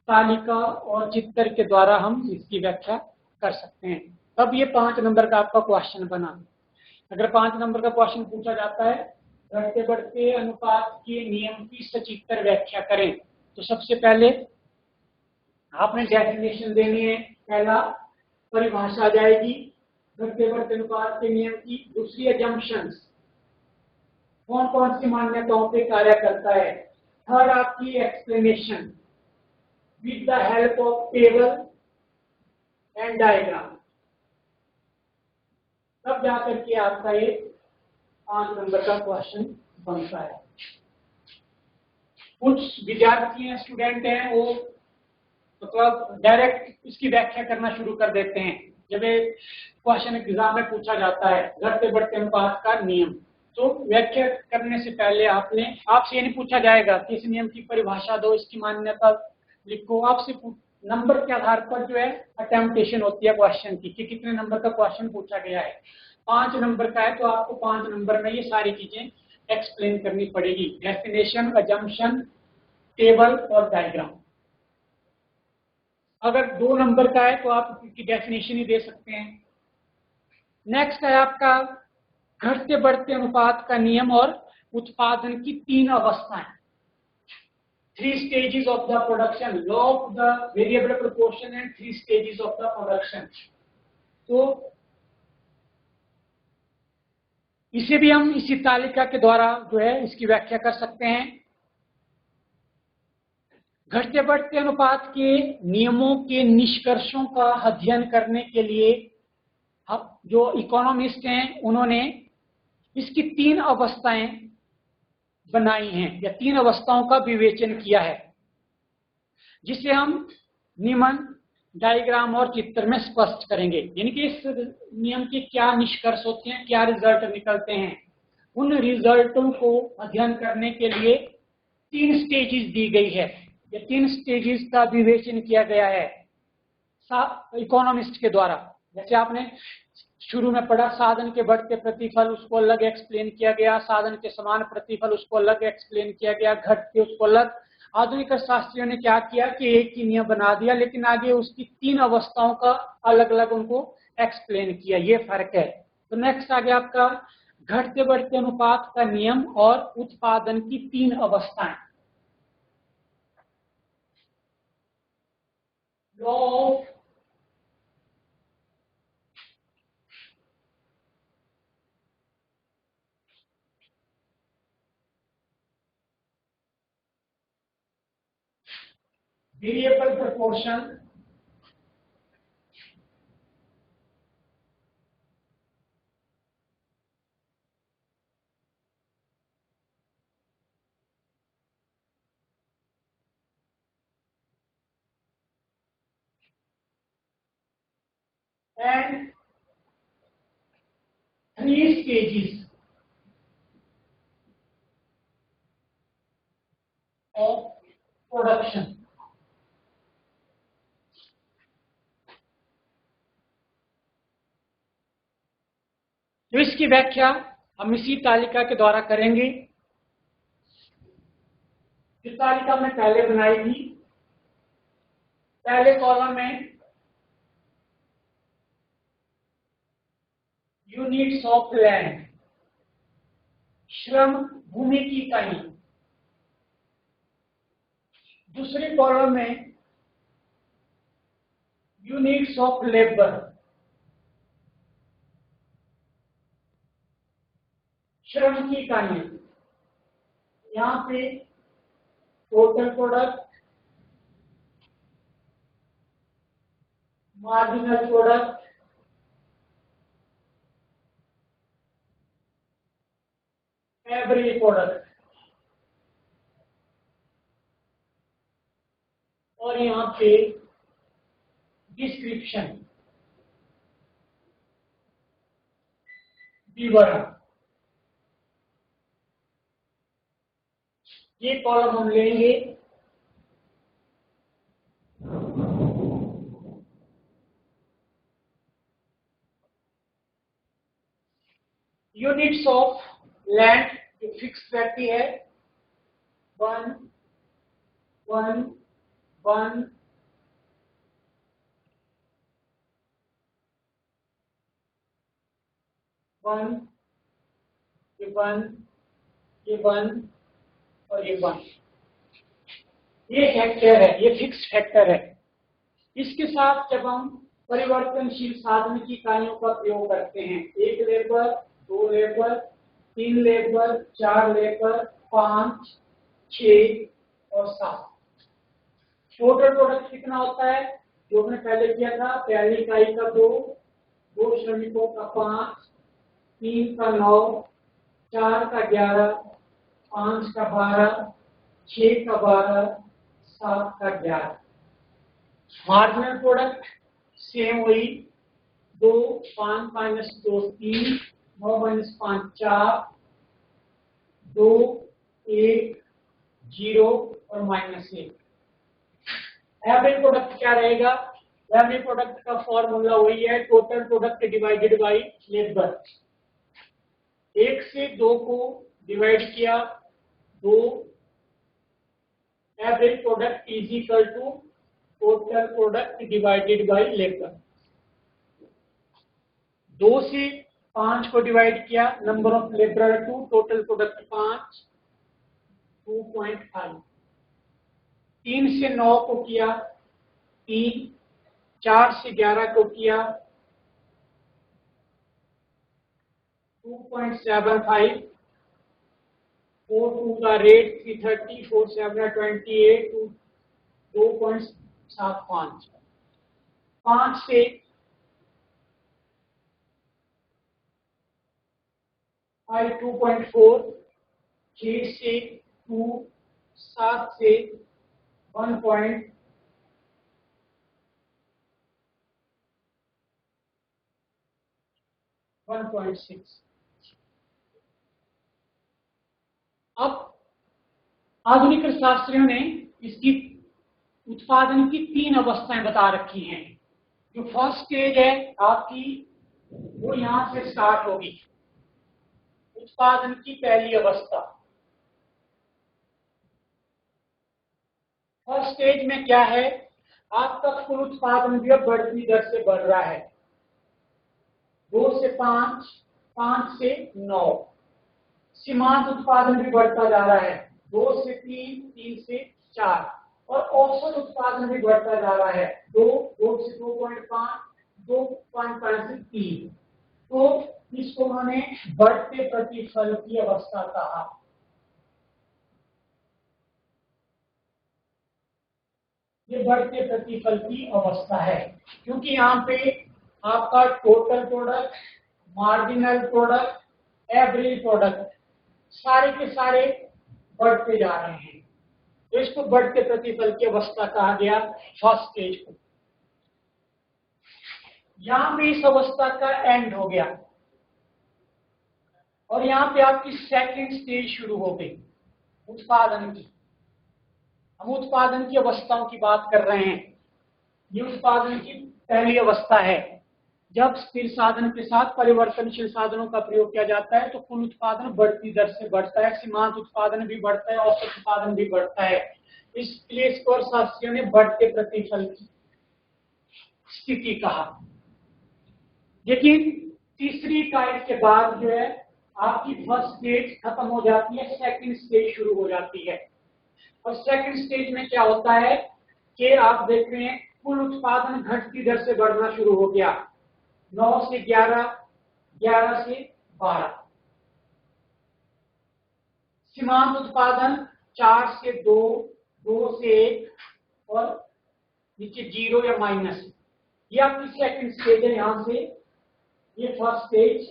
तालिका और चित्र के द्वारा हम इसकी व्याख्या कर सकते हैं। अब ये 5 नंबर का आपका क्वेश्चन बना। अगर 5 नंबर का क्वेश्चन पूछा जाता है घटते बढ़ते अनुपात के नियम की सचित्र व्याख्या करें, तो सबसे पहले आपने डेफिनेशन देनी है। पहला परिभाषा जाएगी घटते बढ़ते अनुपात के नियम की। दूसरी अजम्पशंस, कौन कौन सी मान्यताओं पे कार्य करता है। थर्ड आपकी explanation with the help of table and diagram. तब जाकर के आपका ये 5 नंबर का क्वेश्चन बनता है। कुछ विद्यार्थी हैं, स्टूडेंट हैं, वो मतलब डायरेक्ट इसकी व्याख्या करना शुरू कर देते हैं। जब ये क्वेश्चन एग्जाम में पूछा जाता है घटते बढ़ते अनुपात का नियम, तो व्याख्या करने से पहले आपसे ये नहीं पूछा जाएगा कि इस नियम की परिभाषा दो, इसकी मान्यता लिखो। आपसे नंबर के आधार पर जो है अटेम्प्टेशन होती है क्वेश्चन की कि कितने नंबर का क्वेश्चन पूछा गया है। 5 नंबर का है तो आपको 5 नंबर में ये सारी चीजें एक्सप्लेन करनी पड़ेगी, डेफिनेशन, अजम्पशन, टेबल और डायग्राम। अगर 2 नंबर का है तो आप इसकी डेफिनेशन ही दे सकते हैं। नेक्स्ट है आपका घटते बढ़ते अनुपात का नियम और उत्पादन की 3 अवस्थाएं, 3 stages of the production, law of the variable proportion and 3 stages of the production। तो इसे भी हम इसी तालिका के द्वारा जो है इसकी व्याख्या कर सकते हैं। घटते बढ़ते अनुपात के नियमों के निष्कर्षों का अध्ययन करने के लिए जो इकोनॉमिस्ट हैं उन्होंने इसकी 3 अवस्थाएं बनाई हैं या 3 अवस्थाओं का विवेचन किया है, जिसे हम नियमन, डायग्राम और चित्र में स्पष्ट करेंगे। यानी कि इस नियम के क्या निष्कर्ष होते हैं, क्या रिजल्ट निकलते हैं, उन रिजल्टों को अध्ययन करने के लिए 3 स्टेजेस दी गई है। ये 3 स्टेजेस का विवेचन किया गया है इकोनॉमिस्ट के द्वारा। जैसे आपने शुरू में पढ़ा, साधन के बढ़ते प्रतिफल उसको अलग एक्सप्लेन किया गया, साधन के समान प्रतिफल उसको अलग एक्सप्लेन किया गया, घटते उसको अलग। आधुनिक अर्थशास्त्रियों ने क्या किया कि एक ही नियम बना दिया, लेकिन आगे उसकी 3 अवस्थाओं का अलग अलग उनको एक्सप्लेन किया। ये फर्क है। तो नेक्स्ट आ गया आपका घटते बढ़ते अनुपात का नियम और उत्पादन की 3 अवस्थाएं। Law of variable proportion and 3 stages of production। तो इसकी व्याख्या हम इसी तालिका के द्वारा करेंगे। जो तालिका हमने पहले बनाई थी, पहले कॉलम में यूनिट्स ऑफ लैंड, श्रम भूमि की इकाई। दूसरे कॉलम में यूनिट्स ऑफ लेबर, श्रम की इकाई। यहां पे total product, marginal product, average product, और यहां पे डिस्क्रिप्शन, विवरण। ये कॉलम हम लेंगे। यूनिट्स ऑफ लैंड जो फिक्स रहती है 1 1 1 1, ये 1, ये 1 और ये 1। ये फैक्टर है, ये फिक्स फैक्टर है। इसके साथ जब हम परिवर्तनशील साधन की इकाइयों का प्रयोग करते हैं, 1 लेबर, 2 लेबर, 3 लेबर, 4 लेबर, 5, 6 और 7। टोटल प्रोडक्ट कितना होता है? जो हमने पहले किया था, पहली इकाई का 2, 2 श्रमिकों का 5, 3 का 9, 4 का 11, 5 का 12, 6 का 12, 7 का 11। मार्जिनल प्रोडक्ट सेम वही, 2, 5 माइनस 2 3, 9 माइनस 5 4, 2, 1, 0 और -1। एवरेज प्रोडक्ट क्या रहेगा? एवरेज प्रोडक्ट का फॉर्मूला वही है, total product divided by labour. 1 से 2 को डिवाइड किया, 2, average product is equal to total product divided by labour. 2 से 5 को डिवाइड किया, number of labour 2, total product 5, 2.5। 3 से 9 को किया 3, 4 से 11 को किया 2.75, 4 2 का रेट 330, 4 7 28, 2.75। 5 से 2.4, 6 से 2, 7 से 1.6, 1.6। अब आधुनिक अर्थशास्त्रियों ने इसकी उत्पादन की 3 अवस्थाएं बता रखी हैं। जो फर्स्ट स्टेज है आपकी, वो यहां से स्टार्ट होगी, उत्पादन की पहली अवस्था। फर्स्ट स्टेज में क्या है, आपका कुल उत्पादन भी अब बढ़ती दर से बढ़ रहा है, 2 से 5, 5 से 9। सीमांत उत्पादन भी बढ़ता जा रहा है, 2 से 3, 3 से 4। और औसत उत्पादन भी बढ़ता जा रहा है, 2 से 2.5, 2.5 से 3। तो इसको उन्होंने बढ़ते प्रतिफल की अवस्था कहा। ये बढ़ते प्रतिफल की अवस्था है, क्योंकि यहाँ पे आपका total product, marginal product, average product सारे के सारे बढ़ते जा रहे हैं, तो इसको बढ़ते प्रतिफल की अवस्था कहा गया फर्स्ट स्टेज को। यहां पे इस अवस्था का एंड हो गया और यहां पे आपकी सेकंड स्टेज शुरू हो गई उत्पादन की। हम उत्पादन की अवस्थाओं की बात कर रहे हैं। ये उत्पादन की पहली अवस्था है, जब स्थिर साधन के साथ परिवर्तनशील साधनों का प्रयोग किया जाता है तो कुल उत्पादन बढ़ती दर से बढ़ता है, सीमांत उत्पादन भी बढ़ता है, औसत उत्पादन भी बढ़ता है। इसलिए इसको अर्थशास्त्रियों ने बढ़ते प्रतिफल की स्थिति कहा। लेकिन तीसरी इकाई के बाद जो है आपकी फर्स्ट स्टेज खत्म हो जाती है, सेकंड स्टेज शुरू हो जाती है। और सेकंड स्टेज में क्या होता है कि आप देख रहे हैं कुल उत्पादन घटती दर से बढ़ना शुरू हो गया, 9 से 11, 11 से 12। सीमांत उत्पादन 4 से 2, 2 से 1 और नीचे 0 या माइनस। ये आपकी सेकंड स्टेज है। यहां से ये फर्स्ट स्टेज,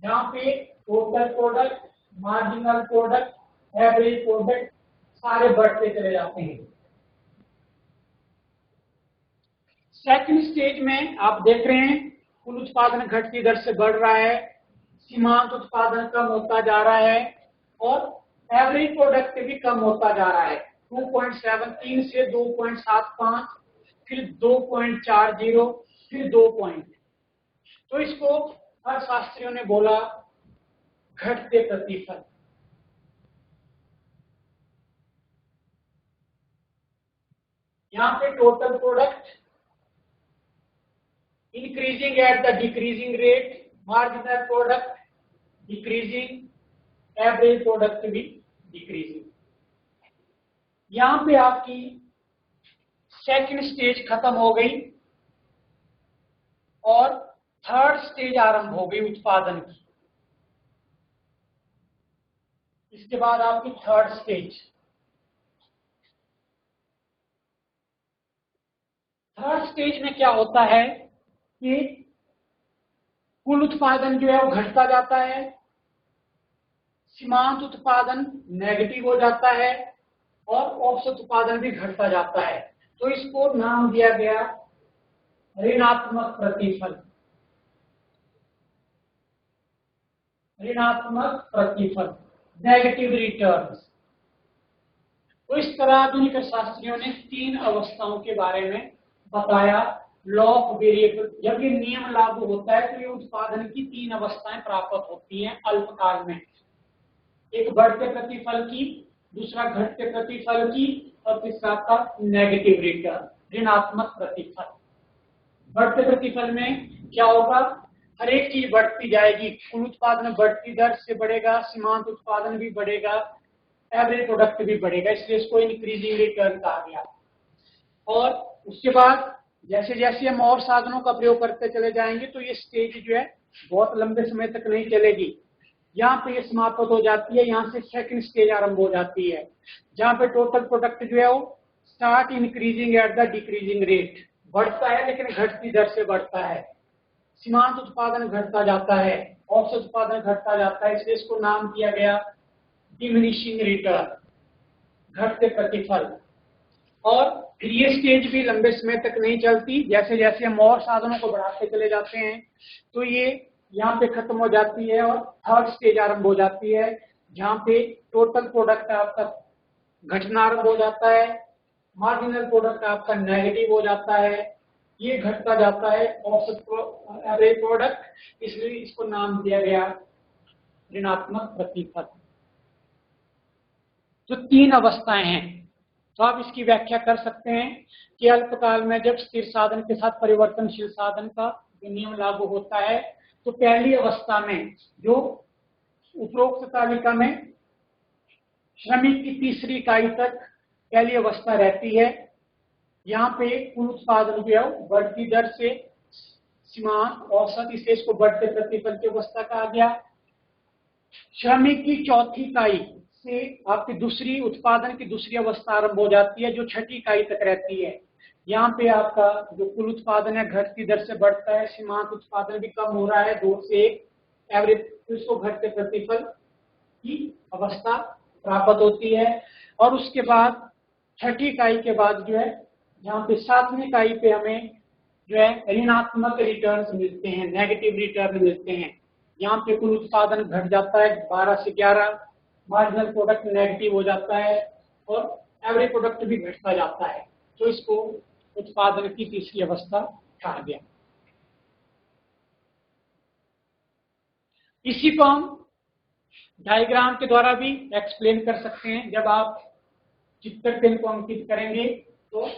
यहाँ पे total product, marginal product, average product सारे बढ़ते चले जाते हैं। सेकंड स्टेज में आप देख रहे हैं कुल उत्पादन घटती दर से बढ़ रहा है, सीमांत उत्पादन कम होता जा रहा है और एवरेज प्रोडक्ट भी कम होता जा रहा है, 2.73 से 2.75, फिर 2.40, फिर 2 पॉइंट। तो इसको अर्थशास्त्रियों ने बोला घटते प्रतिफल। यहां पे total product increasing at the decreasing rate, marginal product decreasing, average product भी decreasing। यहां पे आपकी सेकंड स्टेज खत्म हो गई और थर्ड स्टेज आरंभ हो गई उत्पादन की। इसके बाद आपकी थर्ड स्टेज। थर्ड स्टेज में क्या होता है कि कुल उत्पादन जो है वो घटता जाता है, सीमांत उत्पादन नेगेटिव हो जाता है और औसत उत्पादन भी घटता जाता है। तो इसको नाम दिया गया ऋणात्मक प्रतिफल। ऋणात्मक प्रतिफल, नेगेटिव रिटर्न्स। तो इस तरह आधुनिक अर्थशास्त्रियों ने 3 अवस्थाओं के बारे में बताया। लॉ ऑफ वेरिएबल, जब ये नियम लागू होता है तो ये उत्पादन की 3 अवस्थाएं प्राप्त होती हैं अल्पकाल में। एक बढ़ते प्रतिफल की, दूसरा घटते प्रतिफल की और तीसरा का नेगेटिव रिटर्न, ऋणात्मक प्रतिफल। बढ़ते प्रतिफल में क्या होगा, हर एक चीज बढ़ती जाएगी, कुल उत्पादन बढ़ती दर से बढ़ेगा, सीमांत उत्पादन भी बढ़ेगा, एवरेज प्रोडक्ट भी बढ़ेगा, इसलिए इसको इंक्रीजिंग रिटर्न कहा गया। और उसके बाद जैसे जैसे हम और साधनों का प्रयोग करते चले जाएंगे तो ये स्टेज जो है बहुत लंबे समय तक नहीं चलेगी। यहाँ पे ये समाप्त हो जाती है, यहाँ से सेकंड स्टेज आरंभ हो जाती है, जहाँ पे टोटल प्रोडक्ट जो है वो start increasing at the decreasing rate, बढ़ता है लेकिन घटती दर से बढ़ता है। सीमांत उत्पादन घटता जाता है, औसत उत्पादन घटता जाता है, इसलिए इसको नाम दिया गया डिमिनिशिंग रिटर्न, घटते प्रतिफल। और फिर ये स्टेज भी लंबे समय तक नहीं चलती, जैसे जैसे हम और साधनों को बढ़ाते चले जाते हैं तो ये यहाँ पे खत्म हो जाती है और थर्ड स्टेज आरंभ हो जाती है, जहाँ पे टोटल प्रोडक्ट आपका घटना आरंभ हो जाता है, मार्जिनल प्रोडक्ट आपका नेगेटिव हो जाता है, ये घटता जाता है औसत एवरेज प्रोडक्ट, इसलिए इसको नाम दिया गया ऋणात्मक प्रतिफल। जो तीन अवस्थाएं हैं, तो आप इसकी व्याख्या कर सकते हैं कि अल्पकाल में जब स्थिर साधन के साथ परिवर्तनशील साधन का नियम लागू होता है, तो पहली अवस्था में जो उपरोक्त तालिका में श्रमिक की तीसरी इकाई तक पहली अवस्था रहती है, यहाँ पे कुल उत्पादन व्यय बढ़ती दर से सीमांत औसत, इसे इसको बढ़ते प्रतिफल की अवस्था कहा गया। श्रमिक की चौथी इकाई से आपकी दूसरी उत्पादन की दूसरी अवस्था आरंभ हो जाती है, जो छठी इकाई तक रहती है। यहाँ पे आपका जो कुल उत्पादन है घटती दर से बढ़ता है, सीमांत उत्पादन भी कम हो रहा है 2 से 1, एवरेज, इसको घटते प्रतिफल की अवस्था प्राप्त होती है। और उसके बाद छठी इकाई के बाद जो है, यहाँ पे सातवीं इकाई पे हमें जो है ऋणात्मक रिटर्न मिलते हैं, नेगेटिव रिटर्न मिलते हैं। यहाँ पे कुल उत्पादन घट जाता है 12 से 11, मार्जिनल प्रोडक्ट नेगेटिव हो जाता है और एवरेज प्रोडक्ट भी घटता जाता है, तो इसको उत्पादन की तीसरी अवस्था कहा गया। इसी को हम डायग्राम के द्वारा भी एक्सप्लेन कर सकते हैं। जब आप चित्र पेन को अंकित करेंगे तो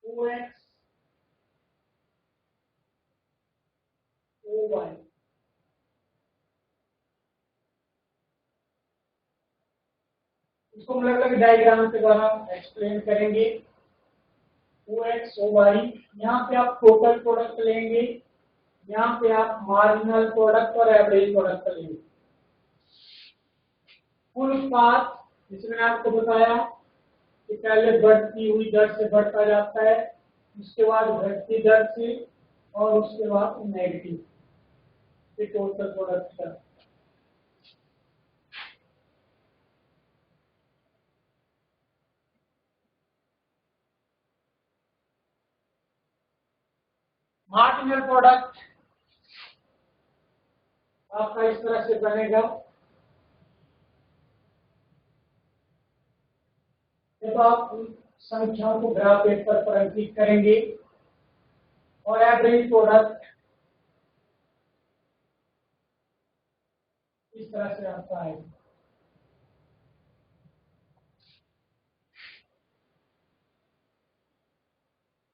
OX, OY, इसको हम अलग अलग डायग्राम के द्वारा एक्सप्लेन करेंगे। OX, OY, यहाँ पे आप टोटल प्रोडक्ट लेंगे, यहाँ पे आप मार्जिनल प्रोडक्ट और एवरेज प्रोडक्ट लेंगे। कुल उत्पाद, जिसमें मैंने आपको बताया कि पहले बढ़ती हुई दर से बढ़ता जाता है, उसके बाद घटती दर से, और उसके बाद नेगेटिव, ये टोटल प्रोडक्ट का। मार्जिनल प्रोडक्ट आपका इस तरह से बनेगा। जब आप संख्याओं को ग्राफ पेपर पर अंकित करेंगे और एवरेज प्रोडक्ट इस तरह से आता है।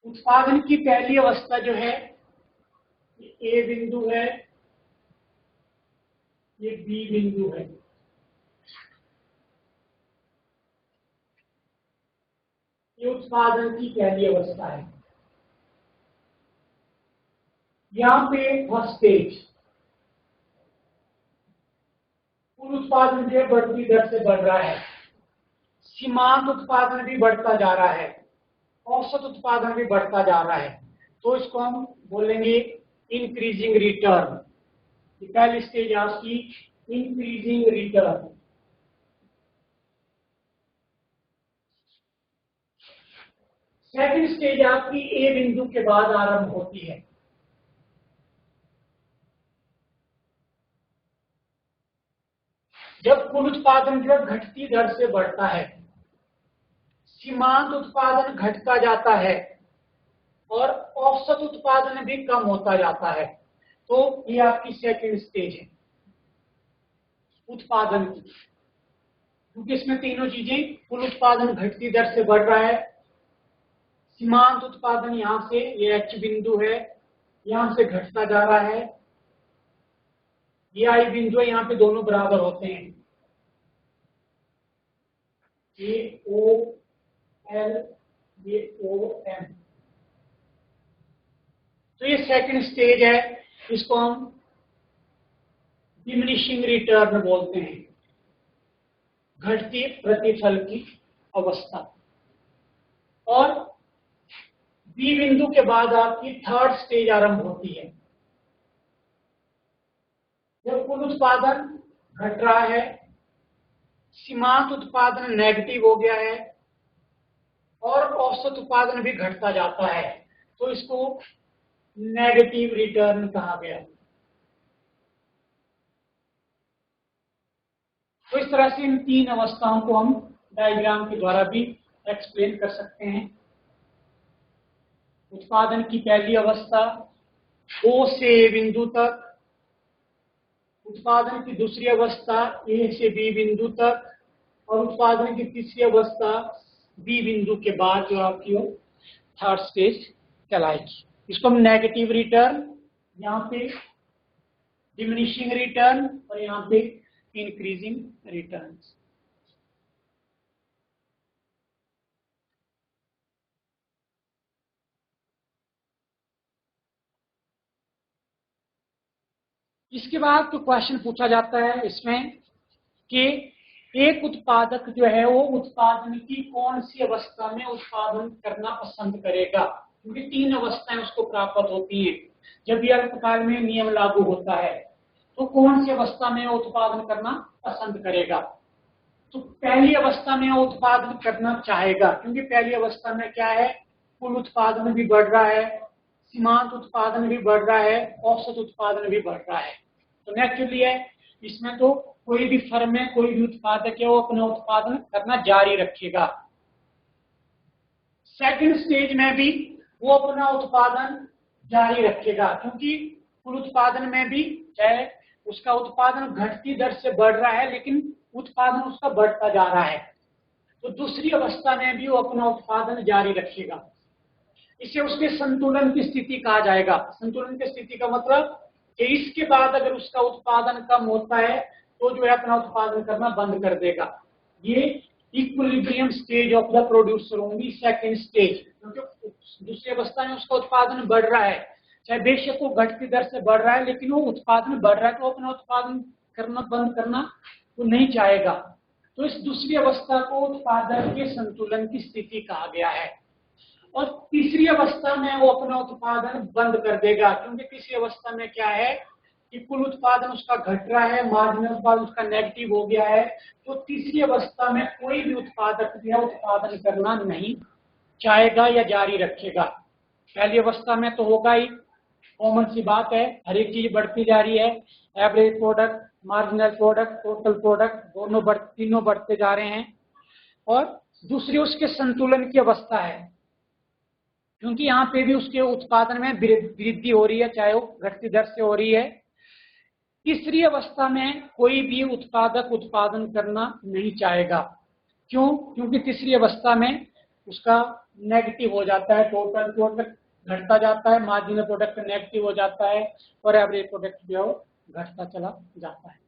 उत्पादन की पहली अवस्था जो है, ए बिंदु है, ये बी बिंदु है। ये उत्पादन की पहली अवस्था है। यहाँ पे फर्स्ट स्टेज, कुल उत्पादन जो बढ़ती दर से बढ़ रहा है, सीमांत उत्पादन भी बढ़ता जा रहा है, औसत उत्पादन भी बढ़ता जा रहा है, तो इसको हम बोलेंगे इंक्रीजिंग रिटर्न। पहली स्टेज आपकी इंक्रीजिंग रिटर्न। सेकंड स्टेज आपकी ए बिंदु के बाद आरंभ होती है। जब कुल उत्पादन जो घटती दर से बढ़ता है, सीमांत उत्पादन घटता जाता है और औसत उत्पादन भी कम होता जाता है, तो ये आपकी सेकंड स्टेज है उत्पादन की। क्योंकि इसमें तीनों चीजें, कुल उत्पादन घटती दर से बढ़ रहा है, सीमांत उत्पादन यहां से, ये एच बिंदु है, यहां से घटता जा रहा है, ये आई बिंदु है, यहाँ पे दोनों बराबर होते हैं, ये ओ एल, ये ओ एम। तो ये सेकंड स्टेज है, इसको हम डिमिनिशिंग रिटर्न बोलते हैं, घटती प्रतिफल की अवस्था, और बी बिंदु के बाद आपकी थर्ड स्टेज आरंभ होती है, जब कुल उत्पादन घट रहा है, सीमांत उत्पादन नेगेटिव हो गया है और औसत उत्पादन भी घटता जाता है, तो इसको नेगेटिव रिटर्न कहा गया। तो इस तरह से इन तीन अवस्थाओं को हम डायग्राम के द्वारा भी एक्सप्लेन कर सकते हैं। उत्पादन की पहली अवस्था O से A बिंदु तक, उत्पादन की दूसरी अवस्था A से B बिंदु तक, और उत्पादन की तीसरी अवस्था B बिंदु के बाद जो आपकी हो थर्ड स्टेज कहलाएगी। इसको हम नेगेटिव रिटर्न, यहाँ पे डिमिनिशिंग रिटर्न और यहाँ पे इंक्रीजिंग रिटर्न्स। इसके बाद तो क्वेश्चन पूछा जाता है इसमें कि एक उत्पादक जो है वो उत्पादन की कौन सी अवस्था में उत्पादन करना पसंद करेगा, क्योंकि तीन अवस्थाएं उसको प्राप्त होती हैं। जब यह अल्पकाल में नियम लागू होता है तो कौन सी अवस्था में उत्पादन करना पसंद करेगा। तो पहली अवस्था में उत्पादन करना चाहेगा, क्योंकि पहली अवस्था में क्या है, कुल उत्पादन भी बढ़ रहा है, सीमांत उत्पादन भी बढ़ रहा है, औसत उत्पादन भी बढ़ रहा है, तो नेचुरली है इसमें तो कोई भी फर्म है, कोई भी उत्पादक है, वो अपना उत्पादन करना जारी रखेगा। सेकंड स्टेज में भी वो अपना उत्पादन जारी रखेगा, क्योंकि कुल उत्पादन में भी चाहे उसका उत्पादन घटती दर से बढ़ रहा है लेकिन उत्पादन उसका बढ़ता जा रहा है, तो दूसरी अवस्था में भी वो अपना उत्पादन जारी रखेगा। इसे उसके संतुलन की स्थिति कहा जाएगा। संतुलन की स्थिति का मतलब कि इसके बाद अगर उसका उत्पादन कम होता है तो जो है अपना उत्पादन करना बंद कर देगा। ये equilibrium stage of the producer होंगी, सेकेंड स्टेज, क्योंकि दूसरी अवस्था में उसका उत्पादन बढ़ रहा है, चाहे बेशक वो घटती दर से बढ़ रहा है लेकिन वो उत्पादन बढ़ रहा है, तो अपना उत्पादन करना बंद करना वो नहीं चाहेगा। तो इस दूसरी अवस्था को उत्पादन के संतुलन की स्थिति कहा गया है। और तीसरी अवस्था में वो अपना उत्पादन बंद कर देगा, क्योंकि तीसरी अवस्था में क्या है कि कुल उत्पादन उसका घट रहा है, मार्जिनल उत्पादन उसका नेगेटिव हो गया है, तो तीसरी अवस्था में कोई भी उत्पादक जो है उत्पादन करना नहीं चाहेगा या जारी रखेगा। पहली अवस्था में तो होगा ही, कॉमन सी बात है, हर एक चीज बढ़ती जा रही है, average product, marginal product, total product तीनों बढ़ते जा रहे हैं। और दूसरी उसके संतुलन की अवस्था है, क्योंकि यहाँ पे भी उसके उत्पादन में वृद्धि हो रही है, चाहे वो घटती दर से हो रही है। तीसरी अवस्था में कोई भी उत्पादक उत्पादन करना नहीं चाहेगा। क्यों? क्योंकि तीसरी अवस्था में उसका नेगेटिव हो जाता है, टोटल प्रोडक्ट घटता जाता है, मार्जिनल प्रोडक्ट नेगेटिव हो जाता है और एवरेज प्रोडक्ट जो है घटता चला जाता है।